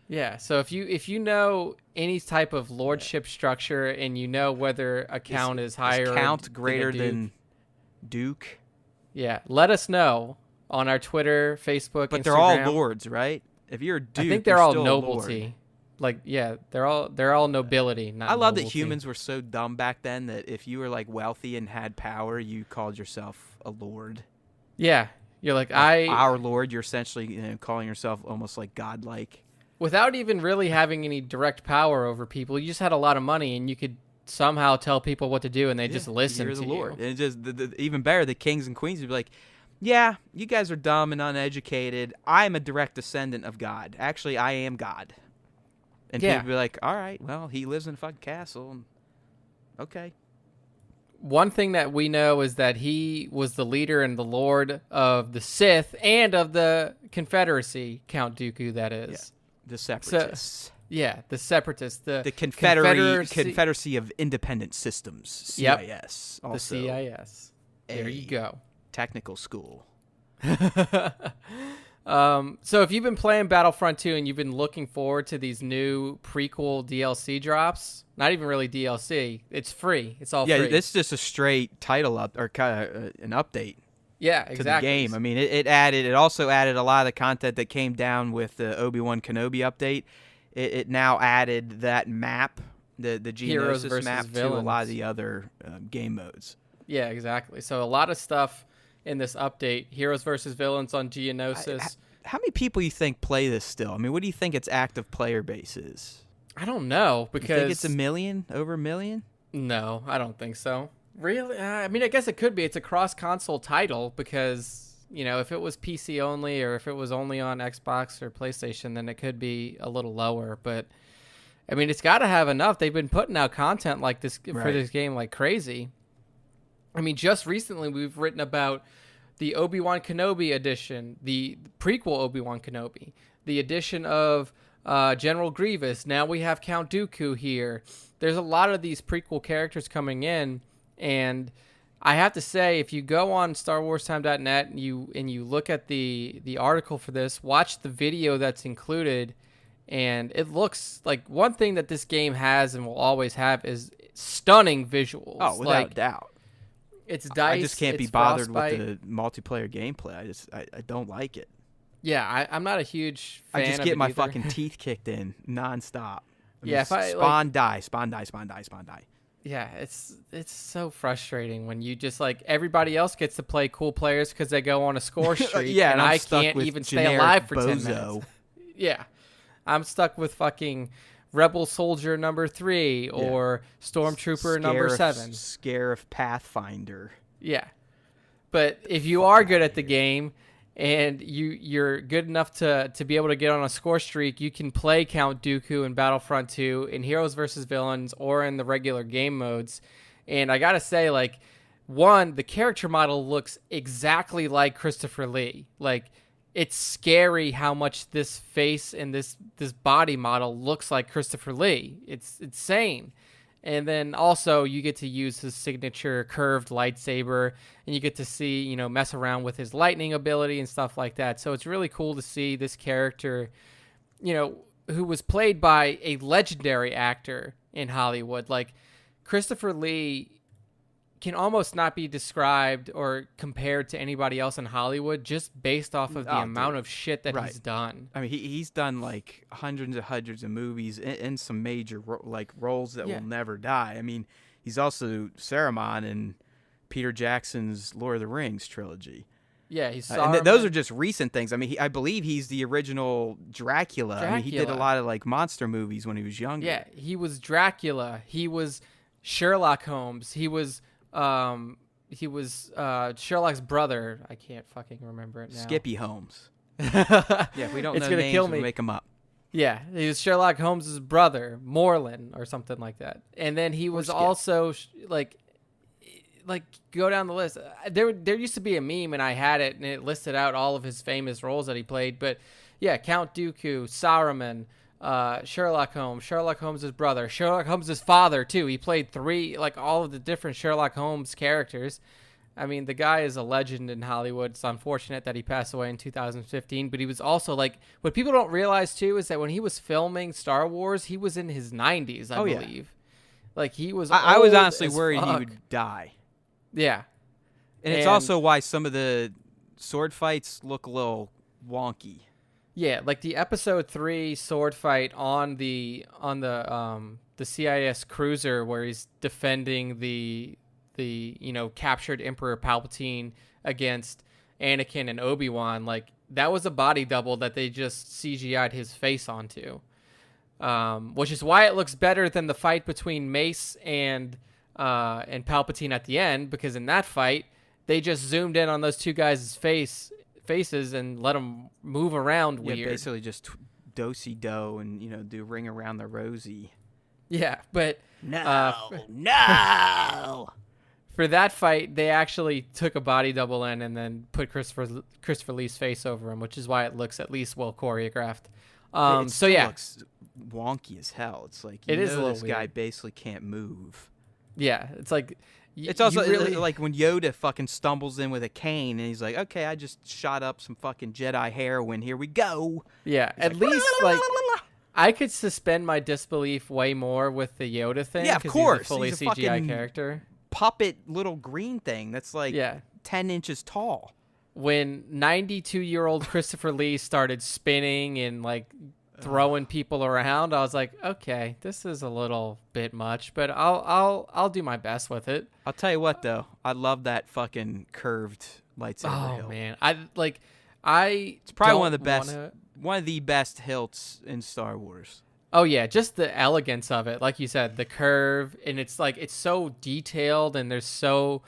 Yeah, so if you know any type of lordship structure and you know whether a count is higher Is Count than a greater duke, than Duke? yeah, let us know on our Twitter, Facebook, But Instagram. they're all lords, right? If you're a Duke, I think they're you're all still a lord. nobility. Like yeah, they're all nobility. Not I love that nobility. humans were so dumb back then that if you were like wealthy and had power, you called yourself a lord. Yeah, you're like Our lord. You're essentially calling yourself almost like godlike. without even really having any direct power over people. You just had a lot of money and you could somehow tell people what to do and they just listen You're to the lord. you. And it just even better, the kings and queens would be like, "Yeah, you guys are dumb and uneducated. I'm a direct descendant of God. Actually, I am God." And Yeah. people would be like, "All right, well, he lives in a fucking castle." Okay. One thing that we know is that he was the leader and the lord of the Sith and of the Confederacy, Count Dooku, that is. The separatists. Yeah, the Separatists. The Confederacy. Confederacy of Independent Systems, Yep. CIS. The Also CIS. There you a go. technical school. So if you've been playing Battlefront 2 and you've been looking forward to these new prequel DLC drops, not even really DLC, it's free. It's all Yeah, free. it's just a straight title up or kind of an update yeah, to exactly. the game. I mean, it also added a lot of the content that came down with the Obi-Wan Kenobi update. It now added that map, the Heroes Geonosis versus map, to a lot villains. of the other game modes. Yeah, exactly. So a lot of stuff in this update. Heroes versus villains on Geonosis. How many people you think play this still? I mean, what do you think its active player base is? I don't know You because think it's 1 million? Over 1 million? no, I don't think so. Really? I mean, I guess it could be. It's a cross-console title because, if it was PC only or if it was only on Xbox or PlayStation, then it could be a little lower. But, I mean, it's got to have enough. They've been putting out content like this for Right. this game like crazy. I mean, just recently we've written about the Obi-Wan Kenobi edition, the prequel Obi-Wan Kenobi, the edition of General Grievous. Now we have Count Dooku here. There's a lot of these prequel characters coming in, and I have to say, if you go on StarWarsTime.net and you look at the article for this, watch the video that's included, and it looks like one thing that this game has and will always have is stunning visuals. Oh, without doubt. It's DICE. I just can't be it's bothered Frostbite. with the multiplayer gameplay. I don't like it. Yeah, I'm not a huge fan I just of get it my either. fucking teeth kicked in nonstop. Yeah, if I, spawn, die, spawn, die, spawn, die, spawn, die. Yeah, it's so frustrating when you just everybody else gets to play cool players because they go on a score streak. Yeah, and I'm I stuck can't with even stay generic alive for 10 bozo. minutes. Yeah, I'm stuck with fucking Rebel Soldier number 3 or Stormtrooper number 7. Scarif Pathfinder. Yeah, but if you are good at the game and you're good enough to be able to get on a score streak, you can play Count Dooku in Battlefront 2 in Heroes versus Villains or in the regular game modes. And I gotta say, one, the character model looks exactly like Christopher Lee. It's scary how much this face and this body model looks like Christopher Lee. It's insane. And then also you get to use his signature curved lightsaber, and you get to see, mess around with his lightning ability and stuff like that. So it's really cool to see this character, who was played by a legendary actor in Hollywood. Christopher Lee can almost not be described or compared to anybody else in Hollywood just based off of the amount of shit that he's done. I mean, he's done hundreds of movies in some major roles that will never die. I mean, he's also Saruman in Peter Jackson's Lord of the Rings trilogy. Yeah, he's and those are just recent things. I mean, I believe he's the original Dracula. I mean, he did a lot of monster movies when he was younger. Yeah, he was Dracula. He was Sherlock Holmes. He was Sherlock's brother. I can't fucking remember it now. Skippy Holmes. Yeah, if we don't know gonna names, kill we'll me. make them up. Yeah, he was Sherlock Holmes' brother, Morlin, or something like that. And then he was Skip. also like go down the list. There used to be a meme, and I had it, and it listed out all of his famous roles that he played. But yeah, Count Dooku, Saruman, Sherlock Holmes' brother, Sherlock Holmes' father too. He played all of the different Sherlock Holmes characters. I mean, the guy is a legend in Hollywood. It's unfortunate that he passed away in 2015, but he was also like, what people don't realize too is that when he was filming Star Wars, he was in his 90s, I believe. Like he was. I was old honestly as worried he fuck. would die. Yeah, And it's also why some of the sword fights look a little wonky. yeah, like the episode 3 sword fight on the CIS cruiser where he's defending the captured Emperor Palpatine against Anakin and Obi-Wan. Like that was a body double that they just CGI'd his face onto, which is why it looks better than the fight between Mace and Palpatine at the end, because in that fight they just zoomed in on those two guys' faces and let them move around weird. Yeah, basically just do-si-do and do Ring Around the Rosie. Yeah, but no. For that fight, they actually took a body double in and then put Christopher Lee's face over him, which is why it looks at least well choreographed. It still looks wonky as hell. It's like it is a little this guy weird. basically can't move. Yeah, it's like It's also really like when Yoda fucking stumbles in with a cane and he's like, "Okay, I just shot up some fucking Jedi heroin. Here we go." Yeah, He's at least like I could suspend my disbelief way more with the Yoda thing. Yeah, of 'cause course. he's a fully He's a CGI fucking character. puppet little green thing that's like Yeah. 10 inches tall. When 92-year-old Christopher Lee started spinning and like throwing people around, I was like, okay, this is a little bit much, but I'll do my best with it. I'll tell you what though, I love that fucking curved lightsaber Oh hilt. man, it's It's probably one of the best hilts in Star Wars. Oh yeah, just the elegance of it, like you said, the curve, and it's like it's so detailed, and there's so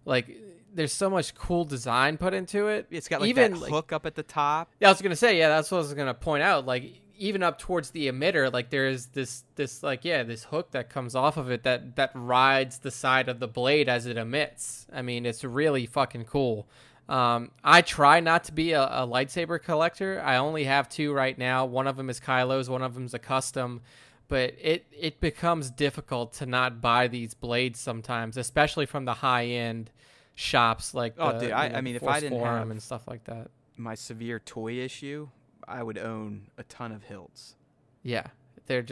much cool design put into it. It's got like even that hook up at the top. Yeah, I was gonna say, yeah, that's what I was gonna point out. Like even up towards the emitter, like there's this hook that comes off of it that rides the side of the blade as it emits. I mean, it's really fucking cool. I try not to be a lightsaber collector. I only have 2 right now. One of them is Kylo's, one of them's a custom, but it becomes difficult to not buy these blades sometimes, especially from the high end shops like I mean, if I didn't Forum have and stuff like that. my severe toy issue, I would own a ton of hilts. Yeah, they're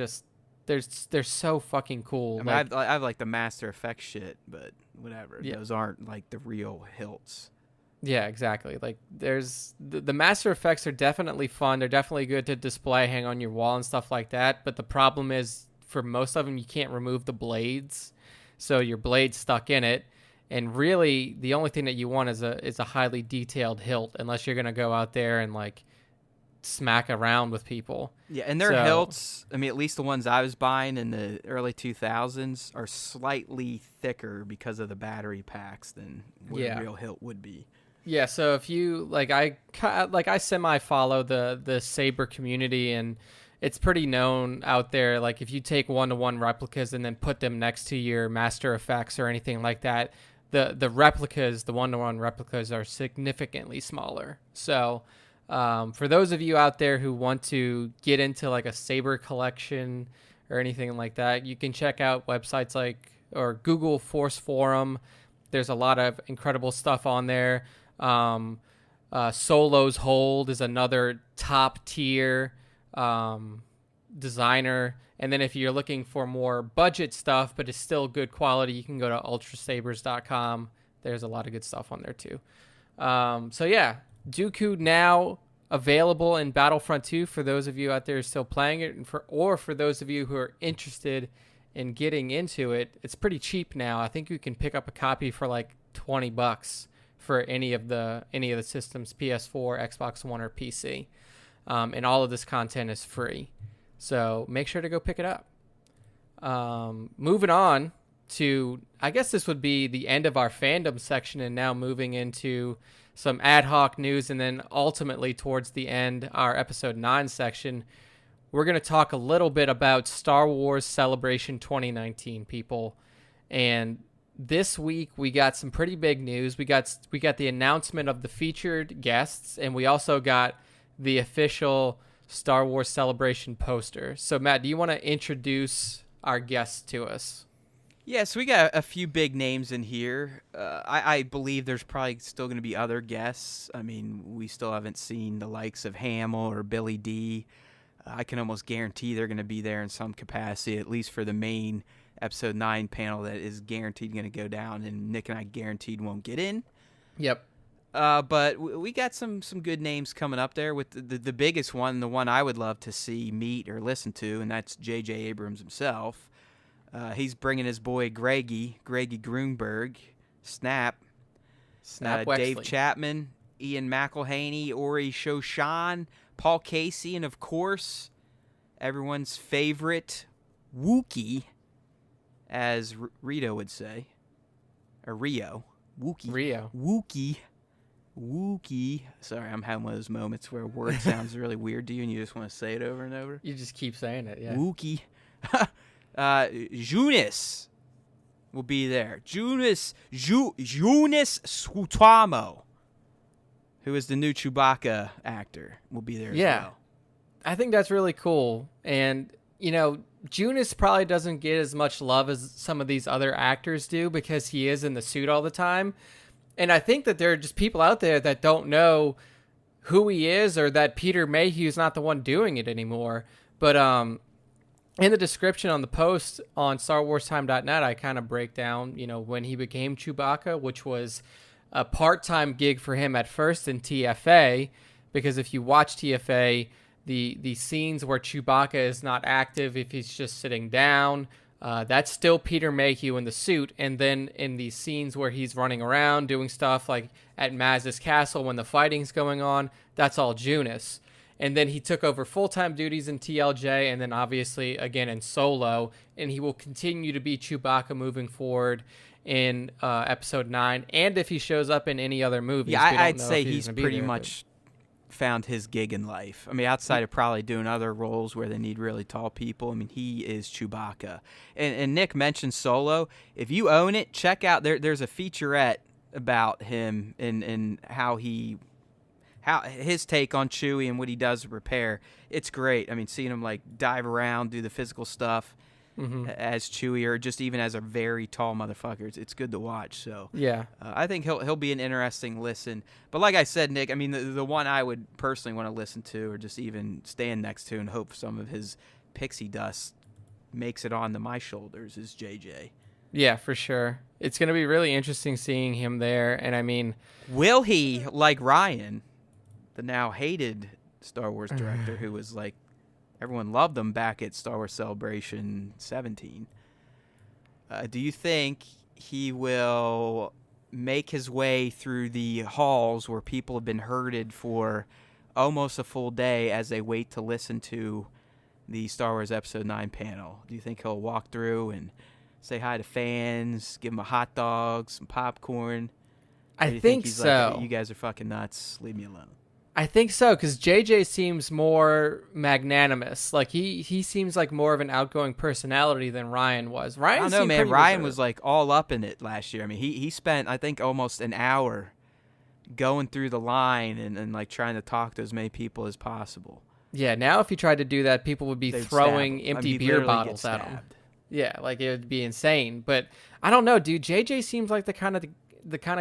so fucking cool. I mean, I have like the Master Effects shit, but whatever. Yeah. Those aren't like the real hilts. Yeah, exactly. Like there's the Master Effects are definitely fun. They're definitely good to display, hang on your wall and stuff like that. But the problem is for most of them, you can't remove the blades. So your blade's stuck in it. And really the only thing that you want is a highly detailed hilt, unless you're going to go out there and like smack around with people. Yeah, and their hilts, I mean, at least the ones I was buying in the early 2000s are slightly thicker because of the battery packs than what a real hilt would be. Yeah, so if you I semi-follow the Saber community, and it's pretty known out there. Like if you take 1-to-1 replicas and then put them next to your Master Effects or anything like that, the replicas, the 1-to-1 replicas are significantly smaller. So for those of you out there who want to get into like a Saber collection or anything like that, you can check out websites or Google Force Forum. There's a lot of incredible stuff on there. Solo's Hold is another top tier designer. And then if you're looking for more budget stuff, but it's still good quality, you can go to ultrasabers.com. There's a lot of good stuff on there too. So yeah, Dooku now available in Battlefront 2 for those of you out there still playing it, and for those of you who are interested in getting into it. It's pretty cheap now. I think you can pick up a copy for like $20 for any of the systems, PS4, Xbox One, or PC. And all of this content is free. So make sure to go pick it up. Moving on to, I guess this would be the end of our fandom section, and now moving into some ad hoc news, and then ultimately towards the end, our episode 9 section. We're going to talk a little bit about Star Wars Celebration 2019, people. And this week we got some pretty big news. We got the announcement of the featured guests, and we also got the official Star Wars Celebration poster. So Matt, do you want to introduce our guests to us? Yes, we got a few big names in here. I believe there's probably still going to be other guests. I mean, we still haven't seen the likes of Hamill or Billy D. I can almost guarantee they're going to be there in some capacity, at least for the main Episode 9 panel that is guaranteed going to go down, and Nick and I guaranteed won't get in. Yep. But we got some good names coming up there with the biggest one, the one I would love to see, meet, or listen to, and that's J.J. Abrams himself. He's bringing his boy Greggy Grunberg, Snap Wexley. Dave Chapman, Ian McElhaney, Ori Shoshan, Paul Casey, and of course, everyone's favorite Wookiee, as Rito would say, or Rio. Wookiee. Sorry, I'm having one of those moments where a word sounds really weird to you and you just want to say it over and over. You just keep saying it, yeah. Wookiee. Junis will be there. Junis Suetamo, who is the new Chewbacca actor, will be there as well. I think that's really cool. And, Junis probably doesn't get as much love as some of these other actors do because he is in the suit all the time. And I think that there are just people out there that don't know who he is or that Peter Mayhew is not the one doing it anymore. But in the description on the post on StarWarsTime.net, I kind of break down, when he became Chewbacca, which was a part-time gig for him at first in TFA, because if you watch TFA, the scenes where Chewbacca is not active, if he's just sitting down, that's still Peter Mayhew in the suit. And then in the scenes where he's running around doing stuff like at Maz's castle when the fighting's going on, that's all Junis. And then he took over full-time duties in TLJ and then obviously again in Solo. And he will continue to be Chewbacca moving forward in Episode 9. And if he shows up in any other movies. Yeah, I'd say he's pretty much found his gig in life. I mean, outside of probably doing other roles where they need really tall people, I mean, he is Chewbacca. And Nick mentioned Solo. If you own it, check out, there's a featurette about him and how his take on Chewie and what he does to prepare. It's great. I mean, seeing him like dive around, do the physical stuff as Chewie, or just even as a very tall motherfucker. It's good to watch. So yeah, I think he'll be an interesting listen. But like I said, Nick, I mean, the one I would personally want to listen to, or just even stand next to and hope some of his pixie dust makes it onto my shoulders, is JJ. Yeah, for sure. It's going to be really interesting seeing him there. And I mean, will he, like Ryan, the now hated Star Wars director, who was like, everyone loved him back at Star Wars Celebration 17. Do you think he will make his way through the halls where people have been herded for almost a full day as they wait to listen to the Star Wars Episode 9 panel? Do you think he'll walk through and say hi to fans, give them a hot dog, some popcorn? I think he's so. Like, you guys are fucking nuts. Leave me alone. I think so, because JJ seems more magnanimous. Like he seems like more of an outgoing personality than Ryan was. I don't know, man. Ryan was like all up in it last year. I mean, he spent, I think, almost an hour going through the line and like trying to talk to as many people as possible. Yeah, now if he tried to do that, people would be throwing empty beer bottles at him. Yeah, like it would be insane. But I don't know, dude. JJ seems like the kind of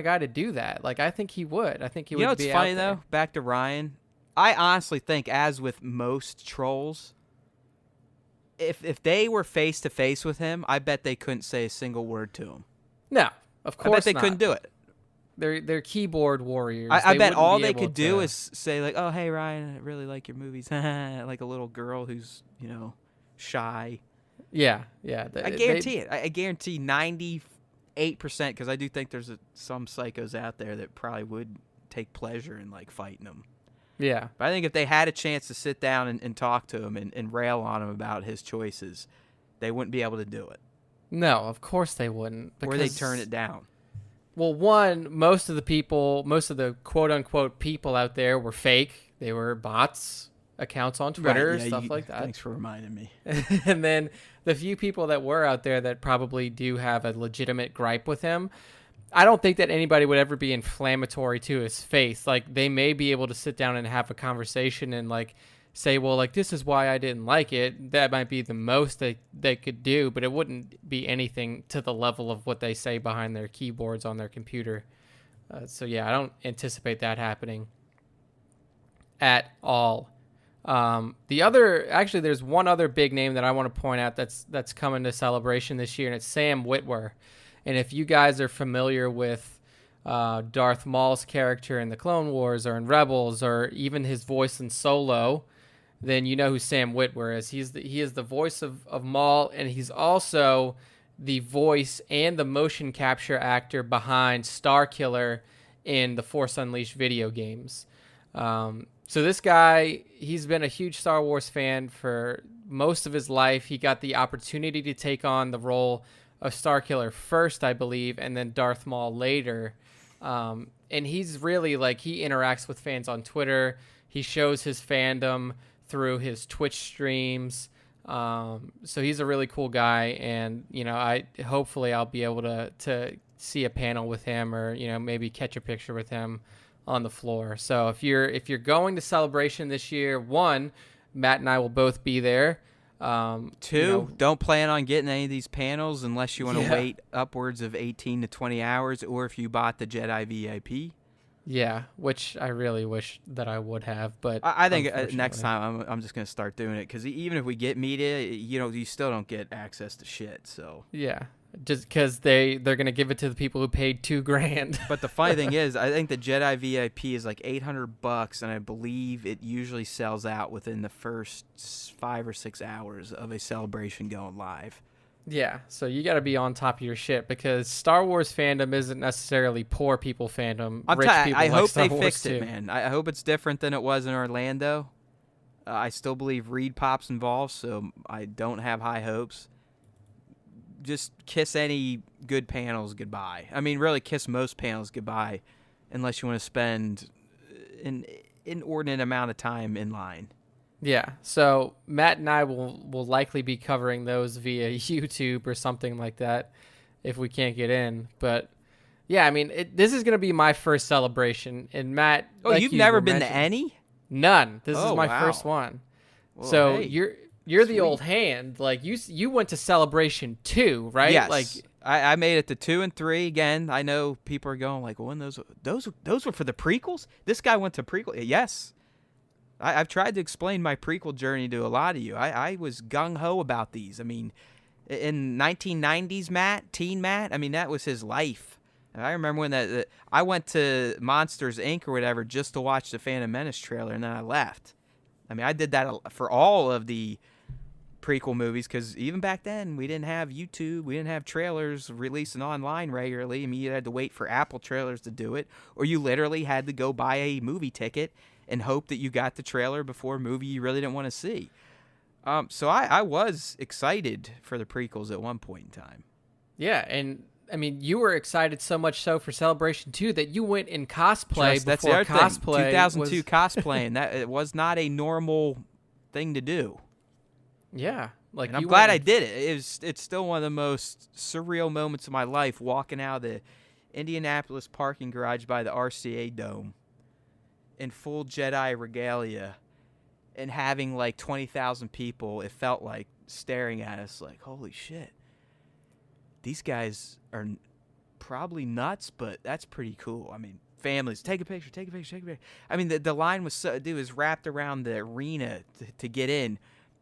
guy to do that. Like, I think he would. I think he would be out there. You know what's funny, though? Back to Ryan. I honestly think, as with most trolls, if they were face-to-face with him, I bet they couldn't say a single word to him. No, of course not. I bet they not. couldn't do it. They're keyboard warriors. I bet all they could do is say, like, oh, hey, Ryan, I really like your movies. Like a little girl who's, shy. Yeah. I guarantee it. I guarantee 98%, because I do think there's some psychos out there that probably would take pleasure in like fighting him. Yeah. But I think if they had a chance to sit down and talk to him and rail on him about his choices, they wouldn't be able to do it. No, of course they wouldn't. Or they'd turn it down. Well, most of the quote unquote people out there were fake. They were bots. accounts on Twitter, Right, stuff like that. Thanks for reminding me. And then the few people that were out there that probably do have a legitimate gripe with him, I don't think that anybody would ever be inflammatory to his face. Like, they may be able to sit down and have a conversation and like say, well, like, this is why I didn't like it. That might be the most they could do, but it wouldn't be anything to the level of what they say behind their keyboards on their computer. So yeah, I don't anticipate that happening at all. There's one other big name that I want to point out that's coming to Celebration this year, and it's Sam Witwer. And if you guys are familiar with Darth Maul's character in the Clone Wars or in Rebels, or even his voice in Solo, then you know who Sam Witwer is. He is the voice of Maul, and he's also the voice and the motion capture actor behind Starkiller in the Force Unleashed video games. So this guy, he's been a huge Star Wars fan for most of his life. He got the opportunity to take on the role of Starkiller first, I believe, and then Darth Maul later. And he's really like, he interacts with fans on Twitter. He shows his fandom through his Twitch streams. So he's a really cool guy, and hopefully I'll be able to see a panel with him, or maybe catch a picture with him on the floor. So if you're going to Celebration this year, one, Matt and I will both be there. Two, don't plan on getting any of these panels unless you want to wait upwards of 18 to 20 hours, or if you bought the Jedi VIP. Yeah, which I really wish that I would have, but I think next time I'm just going to start doing it, because even if we get media, you still don't get access to shit. So yeah, just because they're going to give it to the people who paid $2,000. But the funny thing is, I think the Jedi VIP is like $800, and I believe it usually sells out within the first 5 or 6 hours of a Celebration going live. Yeah, so you got to be on top of your shit, because Star Wars fandom isn't necessarily poor people fandom. I hope they fixed it, man. I hope it's different than it was in Orlando. I still believe Reed Pop's involved, so I don't have high hopes. Just kiss any good panels goodbye. I mean, really kiss most panels goodbye, unless you want to spend an inordinate amount of time in line. Yeah, so Matt and I will likely be covering those via YouTube or something like that if we can't get in. But yeah, I mean, this is going to be my first Celebration. And Matt, you've never been to any? None. This is my first one. Well, so hey, you're the old hand. Like you went to Celebration 2, right? Yes. Like I made it to 2 and 3 again. I know people are going like, "Well, those were for the prequels." This guy went to prequel. Yes. I've tried to explain my prequel journey to a lot of you. I was gung-ho about these. I mean, in 1990s teen Matt, I mean, that was his life. And I remember when I went to Monsters, Inc. or whatever just to watch the Phantom Menace trailer, and then I left. I mean, I did that for all of the prequel movies, because even back then, we didn't have YouTube. We didn't have trailers releasing online regularly. I mean, you had to wait for Apple trailers to do it, or you literally had to go buy a movie ticket and hope that you got the trailer before a movie you really didn't want to see. So I was excited for the prequels at one point in time. Yeah, and I mean, you were excited so much so for Celebration 2 that you went in cosplay That's before the other cosplay. thing. 2002 cosplaying, that it was not a normal thing to do. Yeah, like, and I'm glad I did it. It's still one of the most surreal moments of my life, walking out of the Indianapolis parking garage by the RCA Dome in full Jedi regalia, and having like 20,000 people, it felt like, staring at us like, holy shit, these guys are probably nuts, but that's pretty cool. I mean, families, take a picture. I mean, the line was was wrapped around the arena to get in,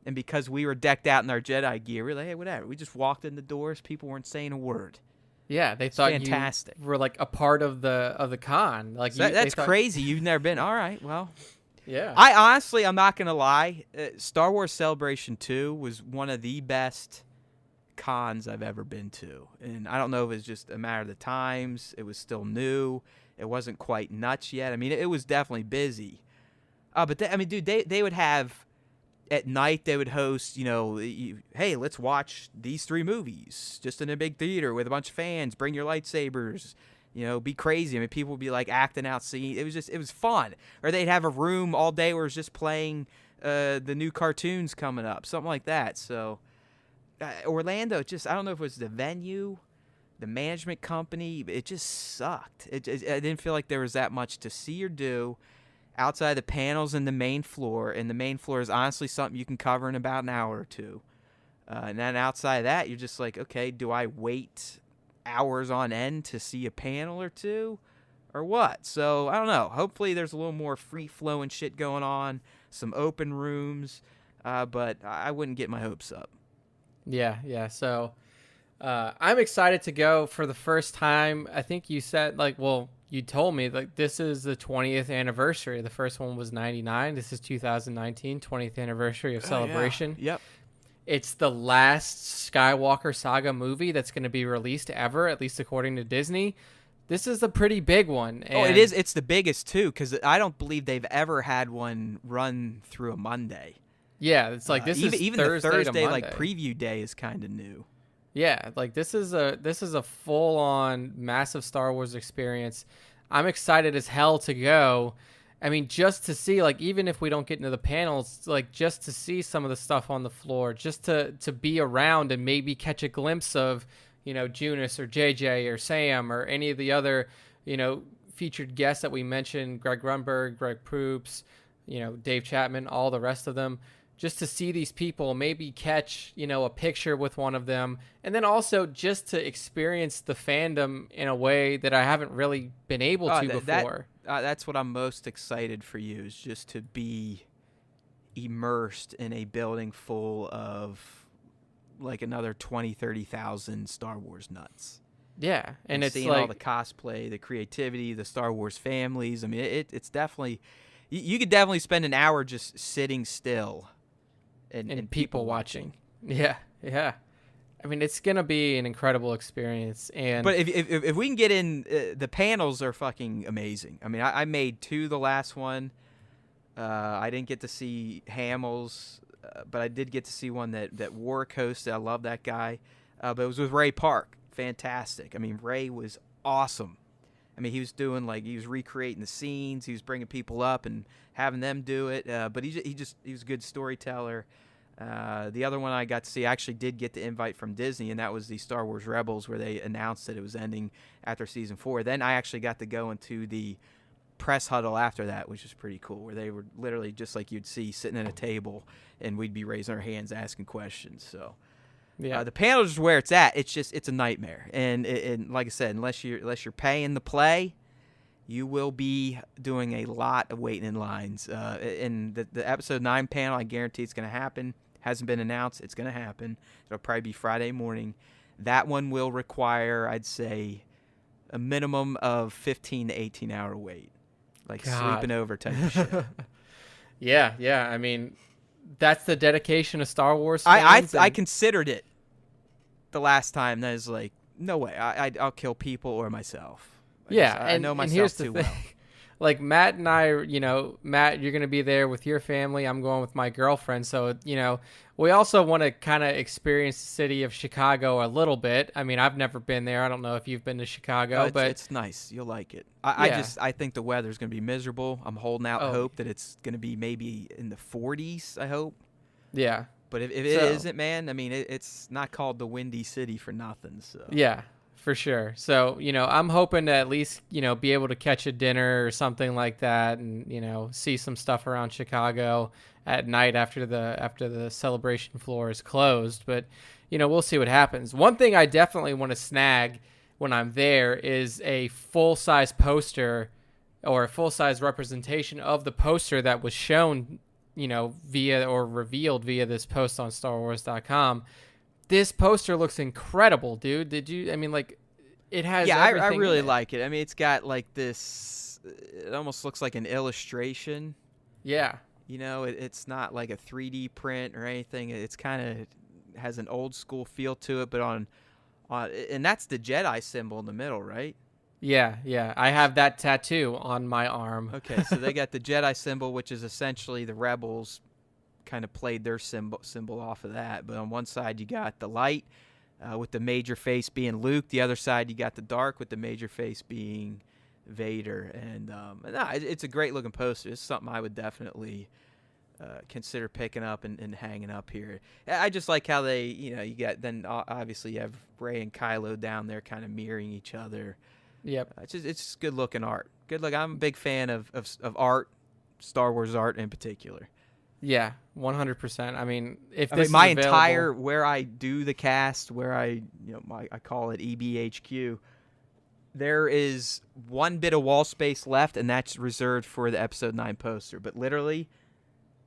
and because we were decked out in our Jedi gear, we were like, hey, whatever. We just walked in the doors. People weren't saying a word. Yeah, they thought fantastic. You were like a part of the con. Like, so that's crazy. You've never been. All right, well, yeah. I'm not gonna lie. Star Wars Celebration 2 was one of the best cons I've ever been to, and I don't know if it's just a matter of the times. It was still new. It wasn't quite nuts yet. I mean, it was definitely busy. But they would have. At night, they would host, hey, let's watch these 3 movies just in a big theater with a bunch of fans. Bring your lightsabers, be crazy. I mean, people would be like acting out scenes. It was fun. Or they'd have a room all day where it was just playing the new cartoons coming up, something like that. So Orlando, I don't know if it was the venue, the management company, it just sucked. I didn't feel like there was that much to see or do outside the panels and the main floor, and the main floor is honestly something you can cover in about an hour or two. And then outside of that, you're just like, okay, do I wait hours on end to see a panel or two, or what? So I don't know. Hopefully there's a little more free-flowing shit going on, some open rooms, but I wouldn't get my hopes up. Yeah. So I'm excited to go for the first time. I think you said, you told me, this is the 20th anniversary. The first one was 99. This is 2019, 20th anniversary of Celebration. Yeah. Yep. It's the last Skywalker saga movie that's going to be released ever, at least according to Disney. This is a pretty big one. It is. It's the biggest, too, because I don't believe they've ever had one run through a Monday. Yeah, it's like this is even Thursday the Thursday to Monday. preview day is kind of new. Yeah, this is a full-on massive Star Wars experience. I'm excited as hell to go. I mean, just to see, even if we don't get into the panels, just to see some of the stuff on the floor, just to be around and maybe catch a glimpse of, Junus or JJ or Sam or any of the other, featured guests that we mentioned, Greg Grunberg, Greg Proops, Dave Chapman, all the rest of them, just to see these people, maybe catch, a picture with one of them. And then also just to experience the fandom in a way that I haven't really been able to before. That's what I'm most excited for you, is just to be immersed in a building full of another 20, 30,000 Star Wars nuts. Yeah. And it's seeing all the cosplay, the creativity, the Star Wars families. I mean, it's definitely, you could definitely spend an hour just sitting still and people watching. Yeah. I mean, it's gonna be an incredible experience. But if we can get in, the panels are fucking amazing. I mean, I made 2 the last one. I didn't get to see Hamill's, but I did get to see one that Warwick hosted. I love that guy. But it was with Ray Park. Fantastic. I mean, Ray was awesome. I mean, he was doing he was recreating the scenes. He was bringing people up and having them do it. But he was a good storyteller. The other one I got to see, I actually did get the invite from Disney, and that was the Star Wars Rebels, where they announced that it was ending after season 4. Then I actually got to go into the press huddle after that, which was pretty cool, where they were literally just like you'd see sitting at a table, and we'd be raising our hands asking questions. So yeah, the panel is where it's at. It's a nightmare, and like I said, unless you're paying to play, you will be doing a lot of waiting in lines. And the episode 9 panel, I guarantee it's going to happen. Hasn't been announced. It's going to happen. It'll probably be Friday morning. That one will require, I'd say, a minimum of 15 to 18 hour wait, sleeping over type of shit. Yeah. I mean, that's the dedication of Star Wars fans. I considered it the last time. That is no way. I'll kill people or myself. I know myself too well. Matt and I, Matt, you're going to be there with your family. I'm going with my girlfriend. So, we also want to kind of experience the city of Chicago a little bit. I mean, I've never been there. I don't know if you've been to Chicago, but it's nice. You'll like it. I think the weather's going to be miserable. I'm holding out hope that it's going to be maybe in the 40s, I hope. Yeah. But if it isn't, man, I mean, it's not called the Windy City for nothing. So yeah. For sure. So, I'm hoping to at least, be able to catch a dinner or something like that and, see some stuff around Chicago at night after the celebration floor is closed. But, we'll see what happens. One thing I definitely want to snag when I'm there is a full-size poster or a full-size representation of the poster that was shown, via or revealed via this post on StarWars.com. This poster looks incredible, dude. It has everything. I really like it. I mean, it's got this, it almost looks like an illustration. Yeah. It's not like a 3D print or anything. It's kind of has an old school feel to it, but and that's the Jedi symbol in the middle, right? Yeah. I have that tattoo on my arm. Okay, so they got the Jedi symbol, which is essentially the Rebels kind of played their symbol off of that. But on one side you got the light with the major face being Luke. The other side you got the dark with the major face being Vader. And it's a great looking poster. It's something I would definitely consider picking up and hanging up here. I just like how they, you got then obviously you have Rey and Kylo down there kind of mirroring each other. Yep. It's just good looking art. Good look. I'm a big fan of art, Star Wars art in particular. Yeah, 100%. I mean, if this I is mean, my available, entire where I do the cast, where I call it EBHQ. There is one bit of wall space left, and that's reserved for the Episode 9 poster. But literally,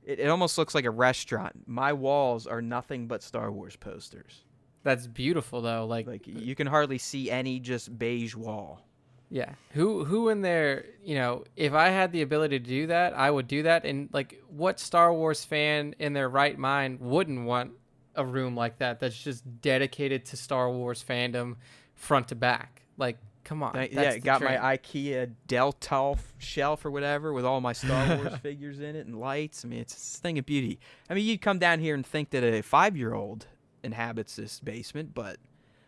it almost looks like a restaurant. My walls are nothing but Star Wars posters. that's beautiful though. Like you can hardly see any just beige wall. Yeah. Who in there, if I had the ability to do that, I would do that. And like, what Star Wars fan in their right mind wouldn't want a room like that that's just dedicated to Star Wars fandom front to back? Like, come on. Yeah, got my IKEA Delta shelf or whatever with all my Star Wars figures in it and lights. I mean, it's a thing of beauty. I mean, you'd come down here and think that a 5-year-old inhabits this basement, but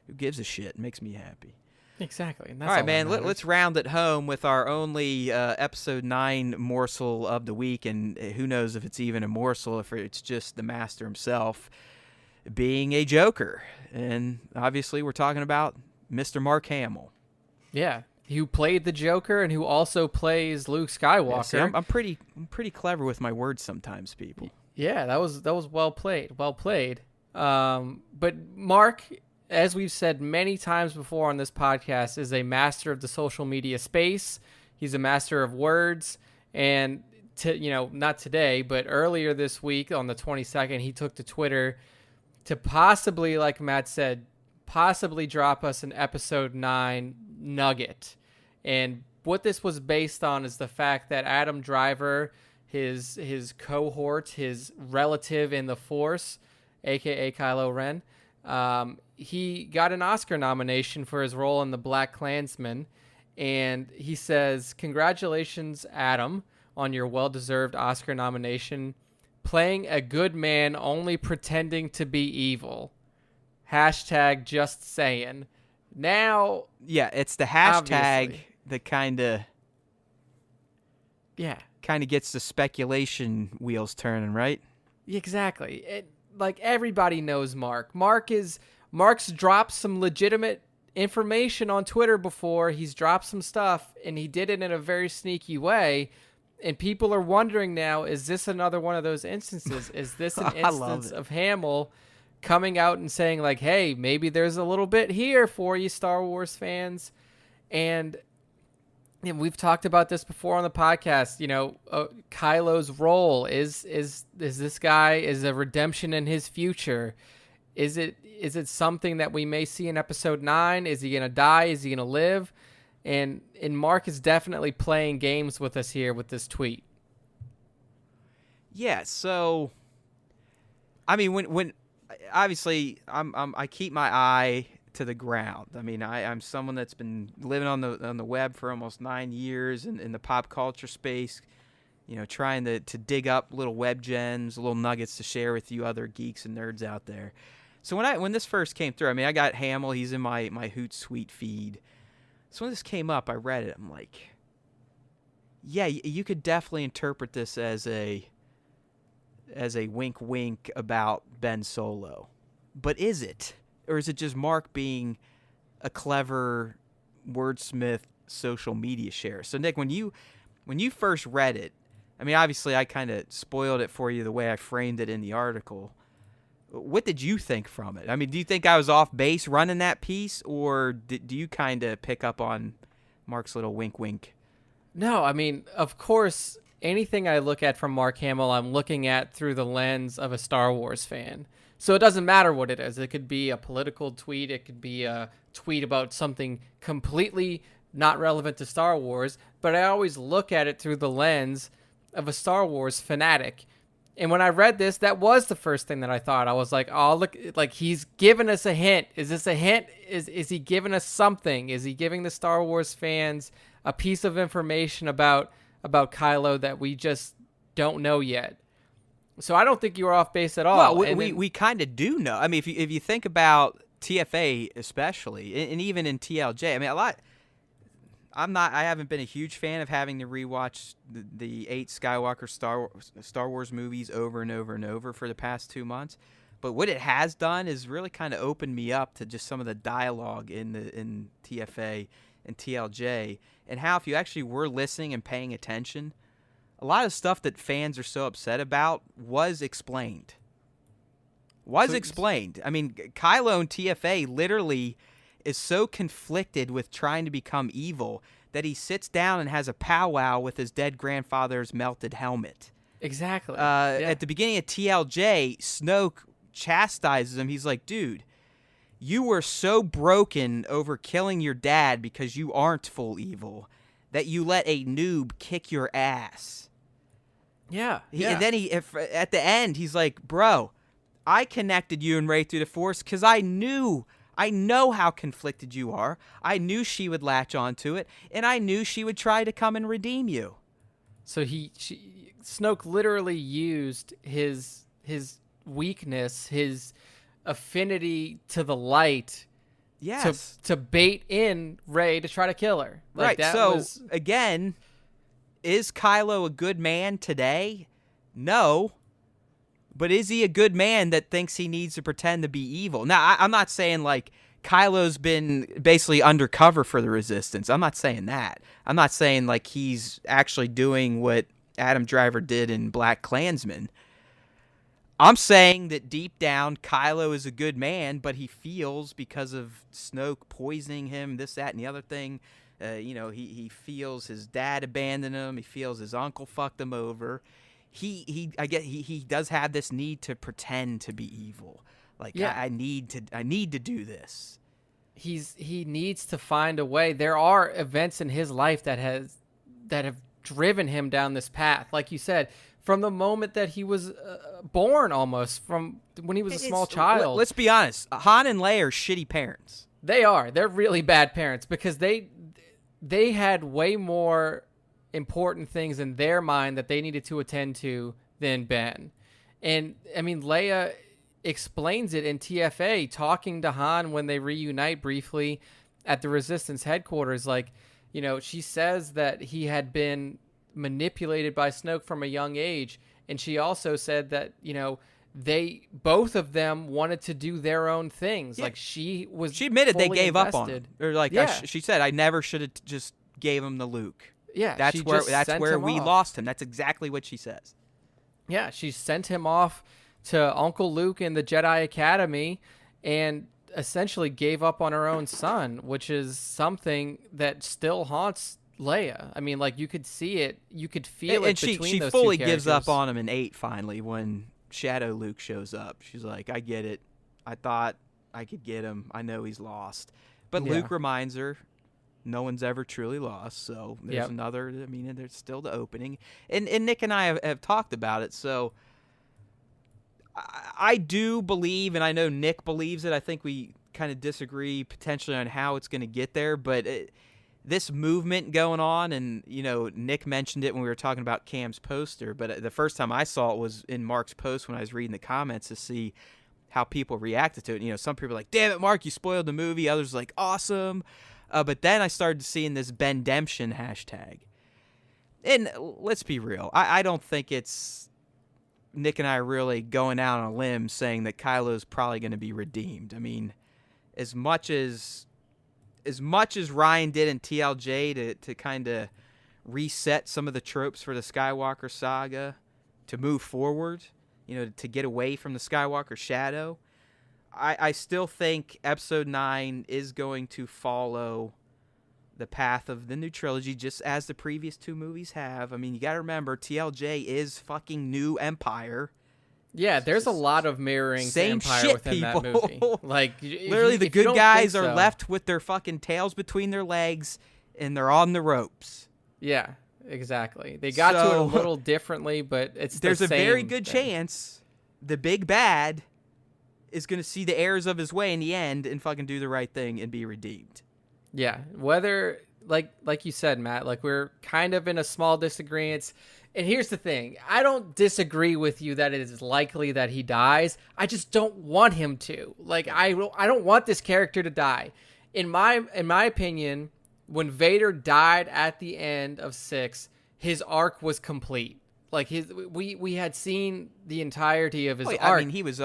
who gives a shit? It makes me happy. Exactly. And that's all right, that man. matters. Let's round it home with our only Episode 9 morsel of the week, and who knows if it's even a morsel, if it's just the master himself being a Joker. And obviously, we're talking about Mr. Mark Hamill. Yeah, who played the Joker and who also plays Luke Skywalker. Yeah, see, I'm pretty clever with my words sometimes, people. Yeah, that was well played. Well played. But Mark, as we've said many times before on this podcast, is a master of the social media space. He's a master of words. And, not today, but earlier this week on the 22nd, he took to Twitter to possibly, like Matt said, drop us an Episode 9 nugget. And what this was based on is the fact that Adam Driver, his cohort, his relative in the Force, a.k.a. Kylo Ren, he got an Oscar nomination for his role in The Black Klansman, and he says, "Congratulations, Adam, on your well-deserved Oscar nomination. Playing a good man only pretending to be evil. Hashtag just saying." Now, yeah, it's the hashtag obviously, that kind of gets the speculation wheels turning, right? exactly. Like, everybody knows Mark. Mark's dropped some legitimate information on Twitter before. He's dropped some stuff, and he did it in a very sneaky way. And people are wondering now, is this another one of those instances? Is this an instance of Hamill coming out and saying, like, hey, maybe there's a little bit here for you Star Wars fans? And we've talked about this before on the podcast. Kylo's role is this guy, is a redemption in his future? Is it something that we may see in Episode 9? Is he gonna die? Is he gonna live? And Mark is definitely playing games with us here with this tweet. Yeah. So, I mean, when obviously I keep my eye to the ground. I mean, I'm someone that's been living on the web for almost 9 years in the pop culture space, trying to dig up little web gems, little nuggets to share with you other geeks and nerds out there. So when this first came through, I mean, I got Hamill. He's in my Hootsuite feed. So when this came up, I read it. I'm like, yeah, you could definitely interpret this as a wink wink about Ben Solo. But is it? Or is it just Mark being a clever wordsmith social media share? So Nick, when you first read it, I mean, obviously I kind of spoiled it for you the way I framed it in the article. What did you think from it? I mean, do you think I was off base running that piece, or do you kind of pick up on Mark's little wink wink? No, I mean, of course, anything I look at from Mark Hamill, I'm looking at through the lens of a Star Wars fan. So it doesn't matter what it is. It could be a political tweet. It could be a tweet about something completely not relevant to Star Wars. But I always look at it through the lens of a Star Wars fanatic. And when I read this, that was the first thing that I thought. I was like, oh, look, like, he's giving us a hint. Is this a hint? Is he giving us something? Is he giving the Star Wars fans a piece of information about Kylo that we just don't know yet? So I don't think you were off base at all. Well, we kind of do know. I mean, if you think about TFA especially, and even in TLJ, I mean, I haven't been a huge fan of having to rewatch the 8 Skywalker Star Wars movies over and over and over for the past 2 months. But what it has done is really kind of opened me up to just some of the dialogue in TFA and TLJ, and how if you actually were listening and paying attention, a lot of stuff that fans are so upset about was explained. I mean, Kylo in TFA literally is so conflicted with trying to become evil that he sits down and has a powwow with his dead grandfather's melted helmet. Exactly. At the beginning of TLJ, Snoke chastises him. He's like, dude, you were so broken over killing your dad because you aren't full evil that you let a noob kick your ass. Yeah. And then at the end, he's like, bro, I connected you and Rey through the Force because I know how conflicted you are. I knew she would latch onto it, and I knew she would try to come and redeem you. So Snoke literally used his weakness, his affinity to the light, yes, to bait in Rey to try to kill her. Right. So again, is Kylo a good man today? No. But is he a good man that thinks he needs to pretend to be evil? Now, I'm not saying, like, Kylo's been basically undercover for the Resistance. I'm not saying that. I'm not saying, like, he's actually doing what Adam Driver did in Black Klansman. I'm saying that deep down, Kylo is a good man, but he feels, because of Snoke poisoning him, this, that, and the other thing, he feels his dad abandoned him. He feels his uncle fucked him over. He does have this need to pretend to be evil. Like, yeah. I need to do this. He needs to find a way. There are events in his life that have driven him down this path. Like you said, from the moment that he was born, almost from when he was a small child. Let's be honest. Han and Leia are shitty parents. They are. They're really bad parents because they had way more important things in their mind that they needed to attend to than Ben. And I mean, Leia explains it in TFA, talking to Han when they reunite briefly at the Resistance headquarters. Like, she says that he had been manipulated by Snoke from a young age. And she also said that, both of them wanted to do their own things. Yeah. Like she admitted they gave invested. Up on him. Or like, yeah. She said, I never should have just gave him to Luke. Yeah, that's where we lost him. That's exactly what she says. Yeah, she sent him off to Uncle Luke in the Jedi Academy and essentially gave up on her own son, which is something that still haunts Leia. I mean, like, you could see it, you could feel it between those two characters. She fully gives up on him in 8 finally when Shadow Luke shows up. She's like, I get it. I thought I could get him. I know he's lost. But Luke reminds her, no one's ever truly lost, so there's another. I mean, there's still the opening, and Nick and I have talked about it. So I do believe, and I know Nick believes it. I think we kind of disagree potentially on how it's going to get there, but this movement going on, and Nick mentioned it when we were talking about Cam's poster. But the first time I saw it was in Mark's post when I was reading the comments to see how people reacted to it. Some people are like, "Damn it, Mark, you spoiled the movie." Others are like, "Awesome." But then I started seeing this Bendemption hashtag. And let's be real. I don't think it's Nick and I really going out on a limb saying that Kylo's probably going to be redeemed. I mean, as much as Ryan did in TLJ to kind of reset some of the tropes for the Skywalker saga, to move forward, to get away from the Skywalker shadow, I still think Episode 9 is going to follow the path of the new trilogy, just as the previous 2 movies have. I mean, you got to remember, TLJ is fucking New Empire. Yeah, there's a lot of mirroring same to Empire shit, within people. that movie. Like, literally, the good guys are left with their fucking tails between their legs, and they're on the ropes. Yeah, exactly. They got to it a little differently, but there's a very good chance the big bad is going to see the errors of his way in the end and fucking do the right thing and be redeemed. Yeah, whether, like you said, Matt, like, we're kind of in a small disagreement. And here's the thing. I don't disagree with you that it is likely that he dies. I just don't want him to. Like, I don't want this character to die. In my opinion, when Vader died at the end of 6, his arc was complete. Like we had seen the entirety of his arc. I mean, he was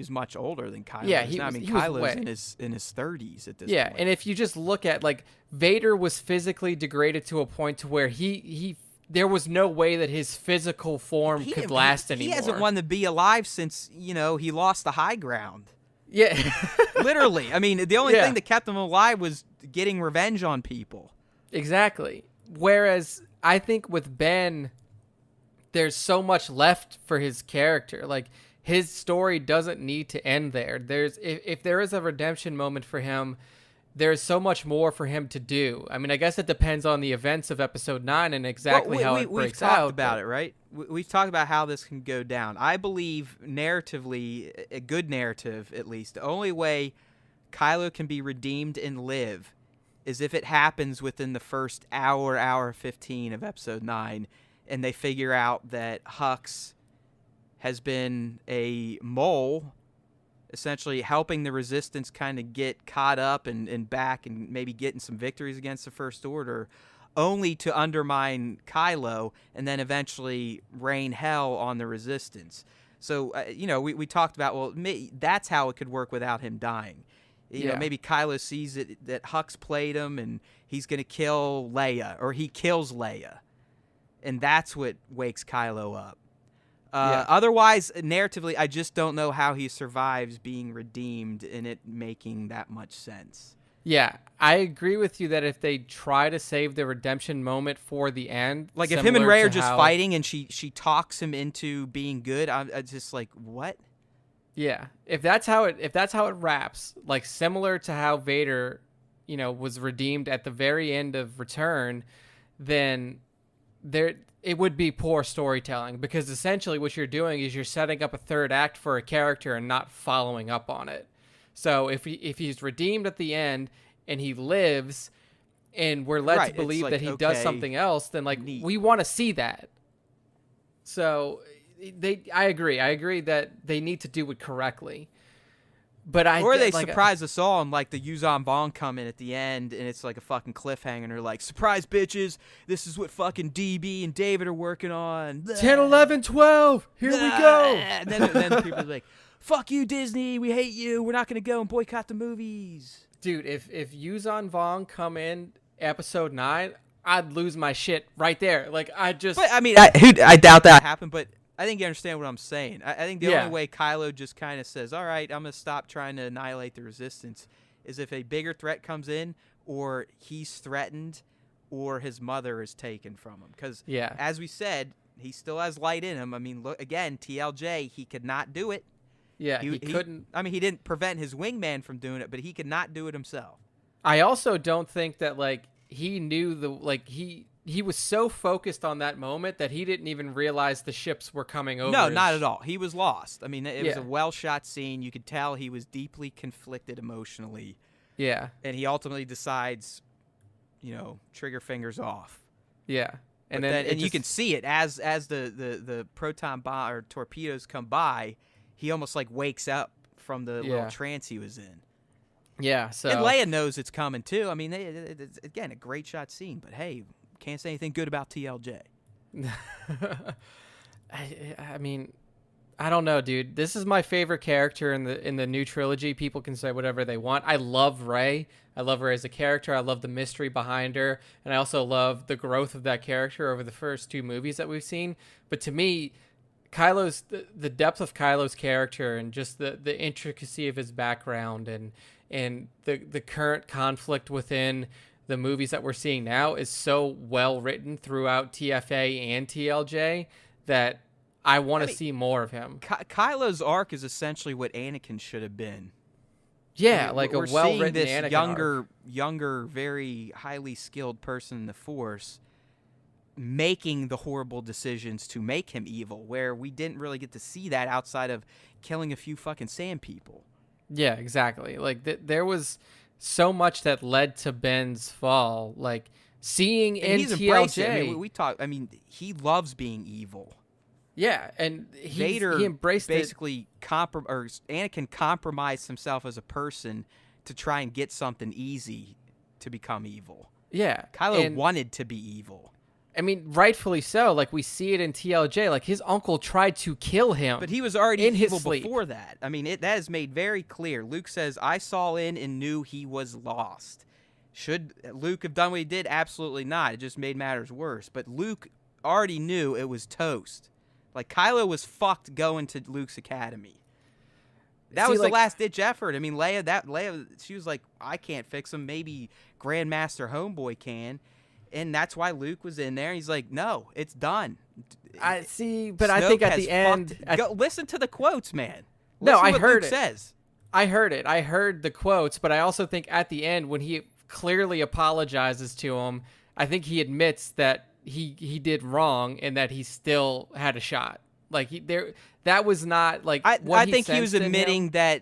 much older than Kylo. Yeah, is now. I mean, he was Kylo's in his 30s at this point. Yeah, and if you just look at, like, Vader was physically degraded to a point to where there was no way that his physical form could last anymore. He hasn't wanted to be alive since, he lost the high ground. Yeah. Literally. I mean, the only thing that kept him alive was getting revenge on people. Exactly. Whereas I think with Ben, there's so much left for his character. Like, his story doesn't need to end there. If there is a redemption moment for him, there's so much more for him to do. I mean, I guess it depends on the events of Episode 9 and exactly how it breaks out. We've talked about it, right? We've talked about how this can go down. I believe narratively, a good narrative at least, the only way Kylo can be redeemed and live is if it happens within the first hour 15 of Episode 9, and they figure out that Hux has been a mole, essentially helping the Resistance kind of get caught up and back and maybe getting some victories against the First Order, only to undermine Kylo and then eventually rain hell on the Resistance. So, we talked about, that's how it could work without him dying. Maybe Kylo sees that Hux played him and he's going to kill Leia, or he kills Leia. And that's what wakes Kylo up. Otherwise, narratively, I just don't know how he survives being redeemed and it making that much sense. Yeah, I agree with you that if they try to save the redemption moment for the end, like if him and Rey are just fighting and she talks him into being good, I'm just like, what? Yeah, if that's how it wraps, like similar to how Vader, was redeemed at the very end of Return, then it would be poor storytelling, because essentially what you're doing is you're setting up a third act for a character and not following up on it. So if he's redeemed at the end and he lives and we're led to believe that he does something else, then we want to see that. So I agree that they need to do it correctly. But they surprise us all and the Yuuzhan Vong come in at the end and it's like a fucking cliffhanger and they're like, surprise bitches, this is what fucking DB and David are working on. 10, 11, 12, here we go. And then people are like, fuck you, Disney, we hate you, we're not going to go and boycott the movies. Dude, if Yuuzhan Vong come in Episode 9, I'd lose my shit right there. I doubt that happened, but I think you understand what I'm saying. I think the only way Kylo just kind of says, all right, I'm going to stop trying to annihilate the Resistance, is if a bigger threat comes in, or he's threatened, or his mother is taken from him. Because, as we said, he still has light in him. I mean, look, again, TLJ, he could not do it. Yeah, he couldn't. I mean, he didn't prevent his wingman from doing it, but he could not do it himself. I also don't think that, he knew he was so focused on that moment that he didn't even realize the ships were coming over. No, not at all. He was lost. I mean, it was a well-shot scene. You could tell he was deeply conflicted emotionally. Yeah. And he ultimately decides, trigger fingers off. Yeah. And you can see it as the proton bomb or torpedoes come by, he almost wakes up from the little trance he was in. Yeah, so... And Leia knows it's coming, too. I mean, it's, again, a great shot scene, but hey... Can't say anything good about TLJ. I mean, I don't know, dude. This is my favorite character in the new trilogy. People can say whatever they want. I love Rey. I love her as a character. I love the mystery behind her, and I also love the growth of that character over the first 2 movies that we've seen. But to me, the depth of Kylo's character and just the intricacy of his background and the current conflict within the movies that we're seeing now is so well written throughout TFA and TLJ that I want to see more of him. Kylo's arc is essentially what Anakin should have been. Yeah, a well-written this Anakin younger, very highly skilled person in the Force making the horrible decisions to make him evil, where we didn't really get to see that outside of killing a few fucking sand people. Yeah, exactly. There was so much that led to Ben's fall, seeing in TLJ. He loves being evil. Yeah, and he embraced basically Anakin compromised himself as a person to try and get something easy to become evil. Yeah. Kylo and, wanted to be evil. I mean, rightfully so. Like, we see it in TLJ. Like, his uncle tried to kill him. But he was already in his evil sleep. before that. I mean, that is made very clear. Luke says, I saw in and knew he was lost. Should Luke have done what he did? Absolutely not. It just made matters worse. But Luke already knew it was toast. Like, Kylo was fucked going to Luke's academy. That was the last-ditch effort. I mean, Leia, she was like, I can't fix him. Maybe Grandmaster Homeboy can. And that's why Luke was in there. He's like, no, it's done. I see, but Snoke I think at the end... Go, listen to the quotes, man. No, Listen I what heard Luke it. says. I heard it. I heard the quotes, but I also think at the end, when he clearly apologizes to him, I think he admits that he did wrong and that he still had a shot. Like, that was not like what I think he was sensed in admitting him. that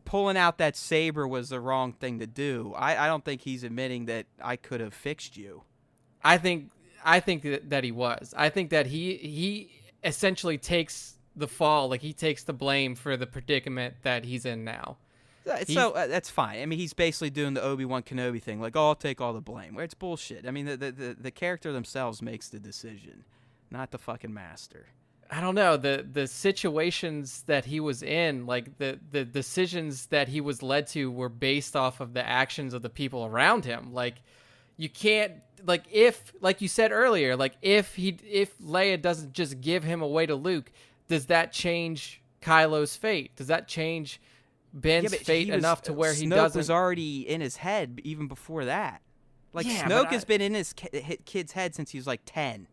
pulling out that saber was the wrong thing to do. I don't think he's admitting that I could have fixed you. I think that he was. I think that he essentially takes the fall, like he takes the blame for the predicament that he's in now. So that's fine. I mean, he's basically doing the Obi-Wan Kenobi thing, like, oh, I'll take all the blame. Where it's bullshit. I mean, the character themselves makes the decision, not the fucking master. I don't know, the situations that he was in, like the decisions that he was led to were based off of the actions of the people around him. Like, you can't, like, if, like you said earlier, like if Leia doesn't just give him away to Luke, does that change Kylo's fate? Does that change Ben's fate enough to where he doesn't? Snoke was already in his head even before that. Like, Yeah, Snoke but has been in his kid's head since he was like 10.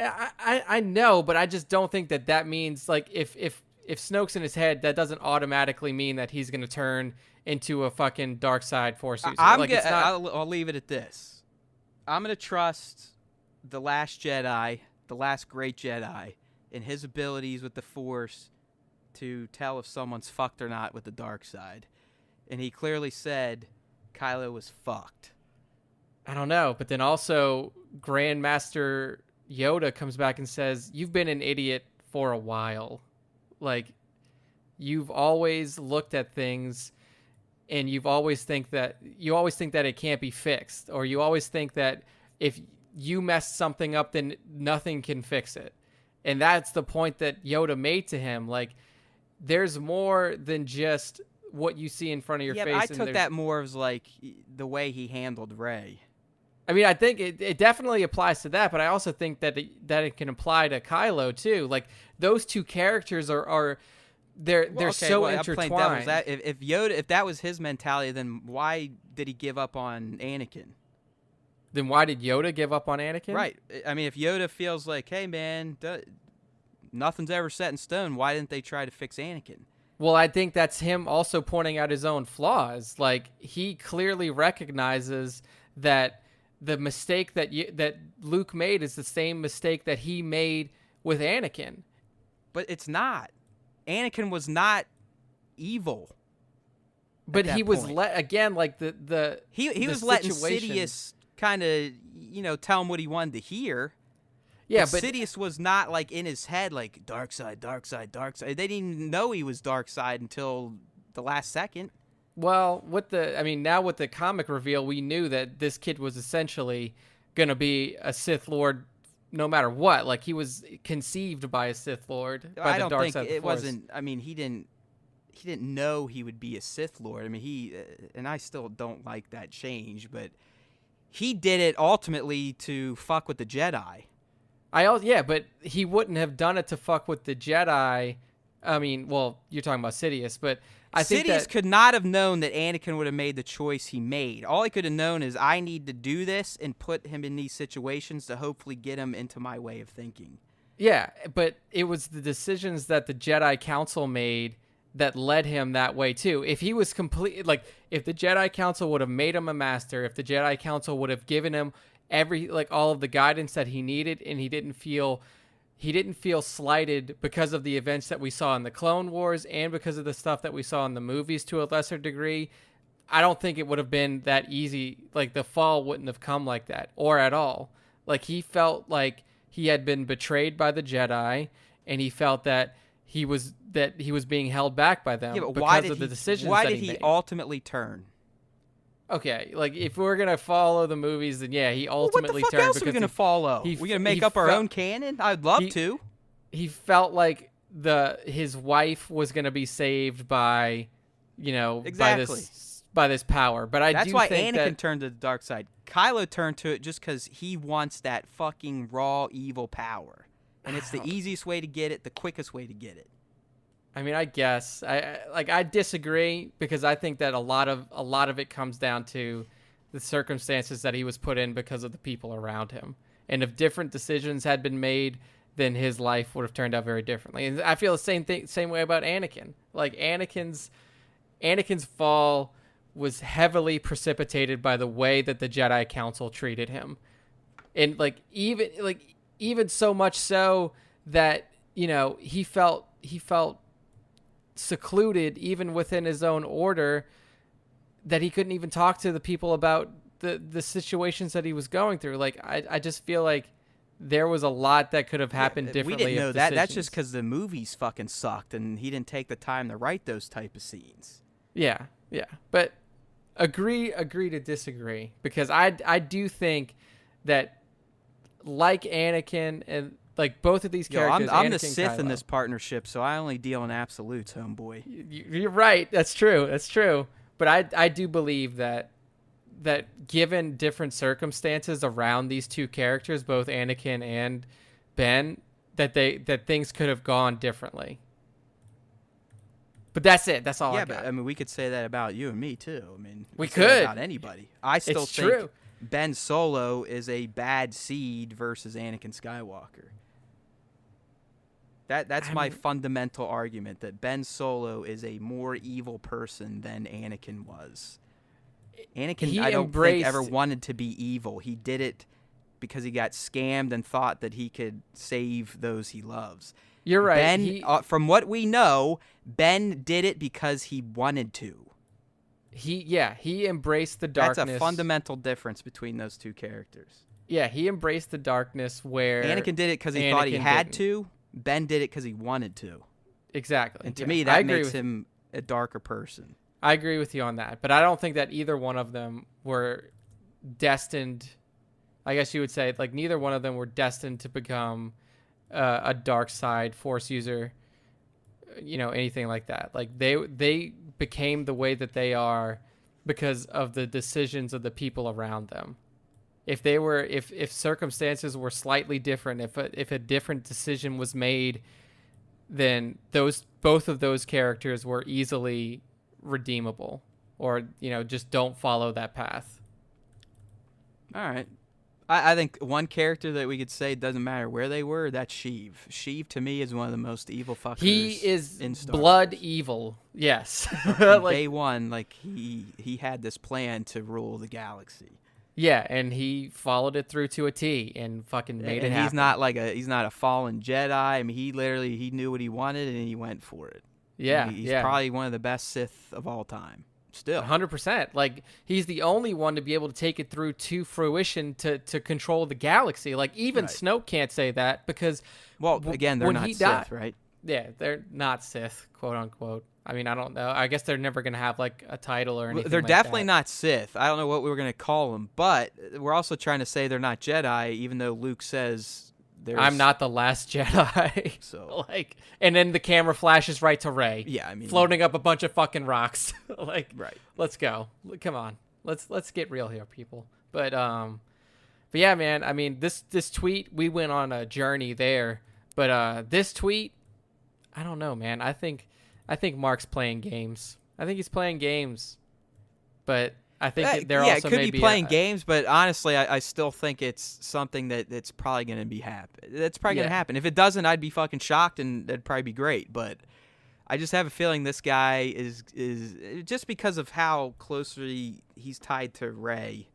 I know, but I just don't think that means, like, if Snoke's in his head, that doesn't automatically mean that he's going to turn into a fucking dark side force user. I'll leave it at this. I'm going to trust the last Jedi, the last great Jedi, in his abilities with the Force to tell if someone's fucked or not with the dark side. And he clearly said Kylo was fucked. I don't know, but then also Grandmaster Yoda comes back and says, you've been an idiot for a while. Like, you've always looked at things and you always think that it can't be fixed, or you always think that if you messed something up, then nothing can fix it. And that's the point that Yoda made to him. Like, there's more than just what you see in front of your face. Yeah, I took that more as like the way he handled Rey. I mean, I think it definitely applies to that, but I also think that it can apply to Kylo too. Like, those two characters are so intertwined. If that was his mentality, then why did he give up on Anakin? Then why did Yoda give up on Anakin? Right. I mean, if Yoda feels like, hey man, nothing's ever set in stone, why didn't they try to fix Anakin? Well, I think that's him also pointing out his own flaws. Like, he clearly recognizes that the mistake that Luke made is the same mistake that he made with Anakin. But it's not. Anakin was not evil. But he was he was letting Sidious kind of tell him what he wanted to hear. Yeah, but Sidious was not like in his head like dark side, dark side, dark side. They didn't even know he was dark side until the last second. Well, now with the comic reveal, we knew that this kid was essentially going to be a Sith Lord no matter what. Like, he was conceived by a Sith Lord. By the dark side of the Force. Wasn't. I mean, he didn't know he would be a Sith Lord. I mean, and I still don't like that change, but he did it ultimately to fuck with the Jedi. But he wouldn't have done it to fuck with the Jedi. I mean, well, you're talking about Sidious, but I think Sidious could not have known that Anakin would have made the choice he made. All he could have known is, I need to do this and put him in these situations to hopefully get him into my way of thinking. Yeah, but it was the decisions that the Jedi Council made that led him that way too. If he was if the Jedi Council would have made him a master, if the Jedi Council would have given him all of the guidance that he needed, and he didn't feel slighted because of the events that we saw in the Clone Wars and because of the stuff that we saw in the movies to a lesser degree, I don't think it would have been that easy. Like, the fall wouldn't have come like that, or at all. Like, he felt like he had been betrayed by the Jedi, and he felt that he was being held back by them because of the decisions that he made. Why did he ultimately turn? Okay, like if we're gonna follow the movies, then yeah, he ultimately what the fuck turned else are we because gonna follow? he- We gonna he make up our felt- own canon? I'd love to. he felt like his wife was gonna be saved by, Exactly. by this power. But I That's do why think Anakin that turned to the dark side. Kylo turned to it just because he wants that fucking raw evil power, and it's the easiest way to get it, the quickest way to get it. I mean, I guess I disagree because I think that a lot of it comes down to the circumstances that he was put in because of the people around him. And if different decisions had been made, then his life would have turned out very differently. And I feel the same way about Anakin. Like Anakin's fall was heavily precipitated by the way that the Jedi Council treated him. And even so much so that, he felt secluded even within his own order, that he couldn't even talk to the people about the situations that he was going through. Like I just feel like there was a lot that could have happened differently. We didn't know if that. That's decisions- just because the movies fucking sucked, and he didn't take the time to write those type of scenes. Yeah. But agree to disagree, because I do think that, like Anakin and like both of these characters, I'm the Anakin, Sith in Kylo, this partnership, so I only deal in absolutes, homeboy. You're right. That's true. But I do believe that given different circumstances around these two characters, both Anakin and Ben, that things could have gone differently. But that's it. That's all I got. But I mean, we could say that about you and me too. I mean, We could say that could. about anybody. I still It's think true. Ben Solo is a bad seed versus Anakin Skywalker. That's my fundamental argument, that Ben Solo is a more evil person than Anakin was. Anakin, I don't think, ever wanted to be evil. He did it because he got scammed and thought that he could save those he loves. You're right. Ben, from what we know, Ben did it because he wanted to. He embraced the darkness. That's a fundamental difference between those two characters. Yeah, he embraced the darkness where Anakin did it because he thought he had to. Ben did it because he wanted to. Exactly. And to me, that makes him a darker person. I agree with you on that. But I don't think that either one of them were destined. I guess you would say, like, neither one of them were destined to become a dark side force user, anything like that. Like they became the way that they are because of the decisions of the people around them. If circumstances were slightly different, if a different decision was made, then both of those characters were easily redeemable, or just don't follow that path. All right. I think one character that we could say doesn't matter where they were, that's Sheev. Sheev, to me, is one of the most evil fuckers. He is in Star blood Wars. evil. Yes. Day one, he had this plan to rule the galaxy. Yeah, and he followed it through to a T and fucking made it happen. He's not a fallen Jedi. I mean, he knew what he wanted and he went for it. Yeah, He's probably one of the best Sith of all time. Still 100%. Like, he's the only one to be able to take it through to fruition to control the galaxy. Like, even Snoke can't say that because, again, they're not Sith, right? Yeah, they're not Sith, quote unquote. I mean, I don't know. I guess they're never gonna have like a title or anything. They're like definitely that. not Sith. I don't know what we were gonna call them, but we're also trying to say they're not Jedi, even though Luke says I'm not the last Jedi. So and then the camera flashes right to Rey. Yeah, I mean, floating up a bunch of fucking rocks. Right. Let's go. Come on. Let's get real here, people. But yeah, man. I mean, this tweet, we went on a journey there, but this tweet, I don't know, man. I think Mark's playing games. I think he's playing games, but I think they're also it could maybe be playing games, but honestly, I still think it's something that's probably going to be happen. That's probably going to happen. If it doesn't, I'd be fucking shocked, and that'd probably be great. But I just have a feeling this guy is just because of how closely he's tied to Rey,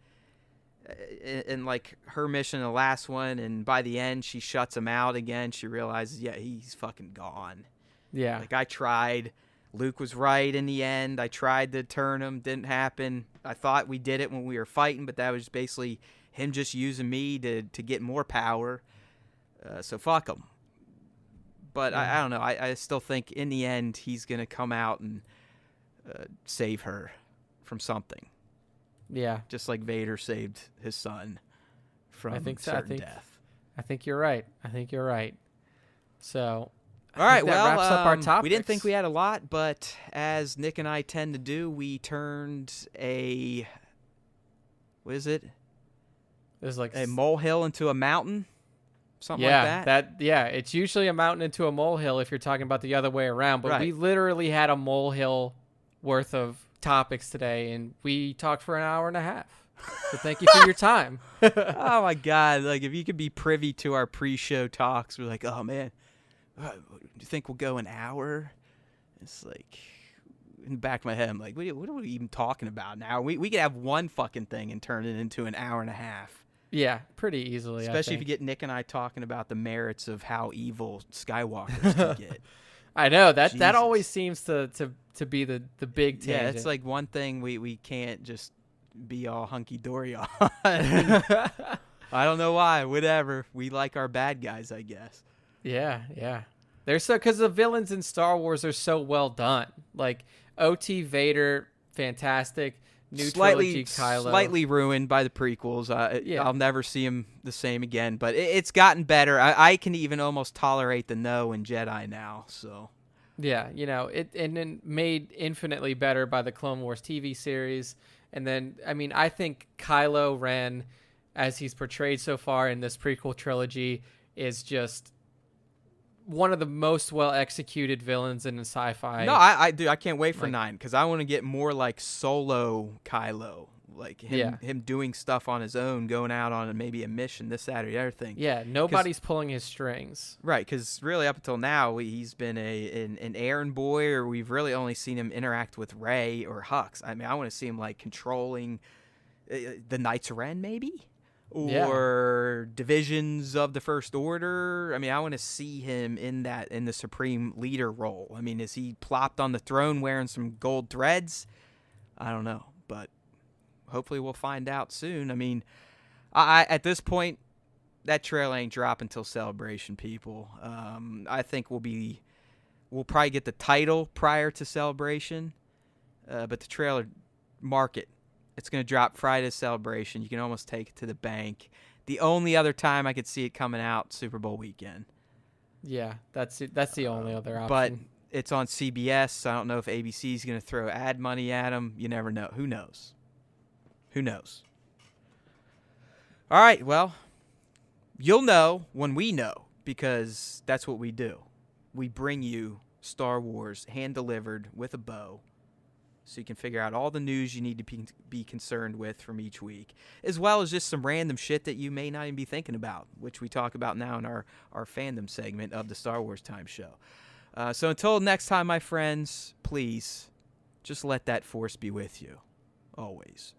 and like her mission, the last one, and by the end, she shuts him out again. She realizes, he's fucking gone. Yeah. Like, I tried. Luke was right in the end. I tried to turn him. Didn't happen. I thought we did it when we were fighting, but that was basically him just using me to get more power. So fuck him. But I don't know. I still think in the end he's going to come out and save her from something. Yeah, just like Vader saved his son from I think so. certain death. I think you're right. So, All right, that wraps up our topics. we didn't think we had a lot, but as Nick and I tend to do, we turned what is it? There's like A molehill into a mountain? Something like that? It's usually a mountain into a molehill if you're talking about the other way around, but Right. we literally had a molehill worth of topics today, and we talked for an hour and a half. So thank you for your time. Oh my God! Like if you could be privy to our pre-show talks, we're like, oh man, do you think we'll go an hour? It's like in the back of my head, I'm like, what are we even talking about now? We could have one fucking thing and turn it into an hour and a half. Yeah, pretty easily. Especially if you get Nick and I talking about the merits of how evil Skywalkers can get. I know that Jesus. always seems to be the big tangent. Yeah, it's like one thing we can't just be all hunky dory on. I don't know why. Whatever. We like our bad guys, I guess. Yeah. They're so because the villains in Star Wars are so well done. Like OT Vader, fantastic. New trilogy Kylo. Slightly ruined by the prequels. Yeah. I'll never see him the same again. But it's gotten better. I can even almost tolerate the no in Jedi now. So. Yeah, it and then made infinitely better by the Clone Wars TV series. And then, I mean, I think Kylo Ren, as he's portrayed so far in this prequel trilogy, is just one of the most well-executed villains in the sci-fi. No, I do. I can't wait for Like- 9 because I want to get more like solo Kylo. Like him doing stuff on his own, going out on maybe a mission, this, that, or the other thing. Yeah, nobody's pulling his strings. Right, because really up until now, he's been an errand boy, or we've really only seen him interact with Rey or Hux. I mean, I want to see him like controlling the Knights of Ren, maybe, or divisions of the First Order. I mean, I want to see him in the Supreme Leader role. I mean, is he plopped on the throne wearing some gold threads? I don't know, but hopefully we'll find out soon. I mean, I at this point, that trailer ain't dropping until Celebration, people. I think we'll probably get the title prior to Celebration, but the trailer, mark it. It's going to drop Friday to Celebration. You can almost take it to the bank. The only other time I could see it coming out, Super Bowl weekend. Yeah, that's it. That's the only other option. But it's on CBS, so I don't know if ABC's going to throw ad money at them. You never know. Who knows? All right, well, you'll know when we know, because that's what we do. We bring you Star Wars hand-delivered with a bow, so you can figure out all the news you need to be concerned with from each week, as well as just some random shit that you may not even be thinking about, which we talk about now in our fandom segment of the Star Wars Time Show. So until next time, my friends, please just let that force be with you, always.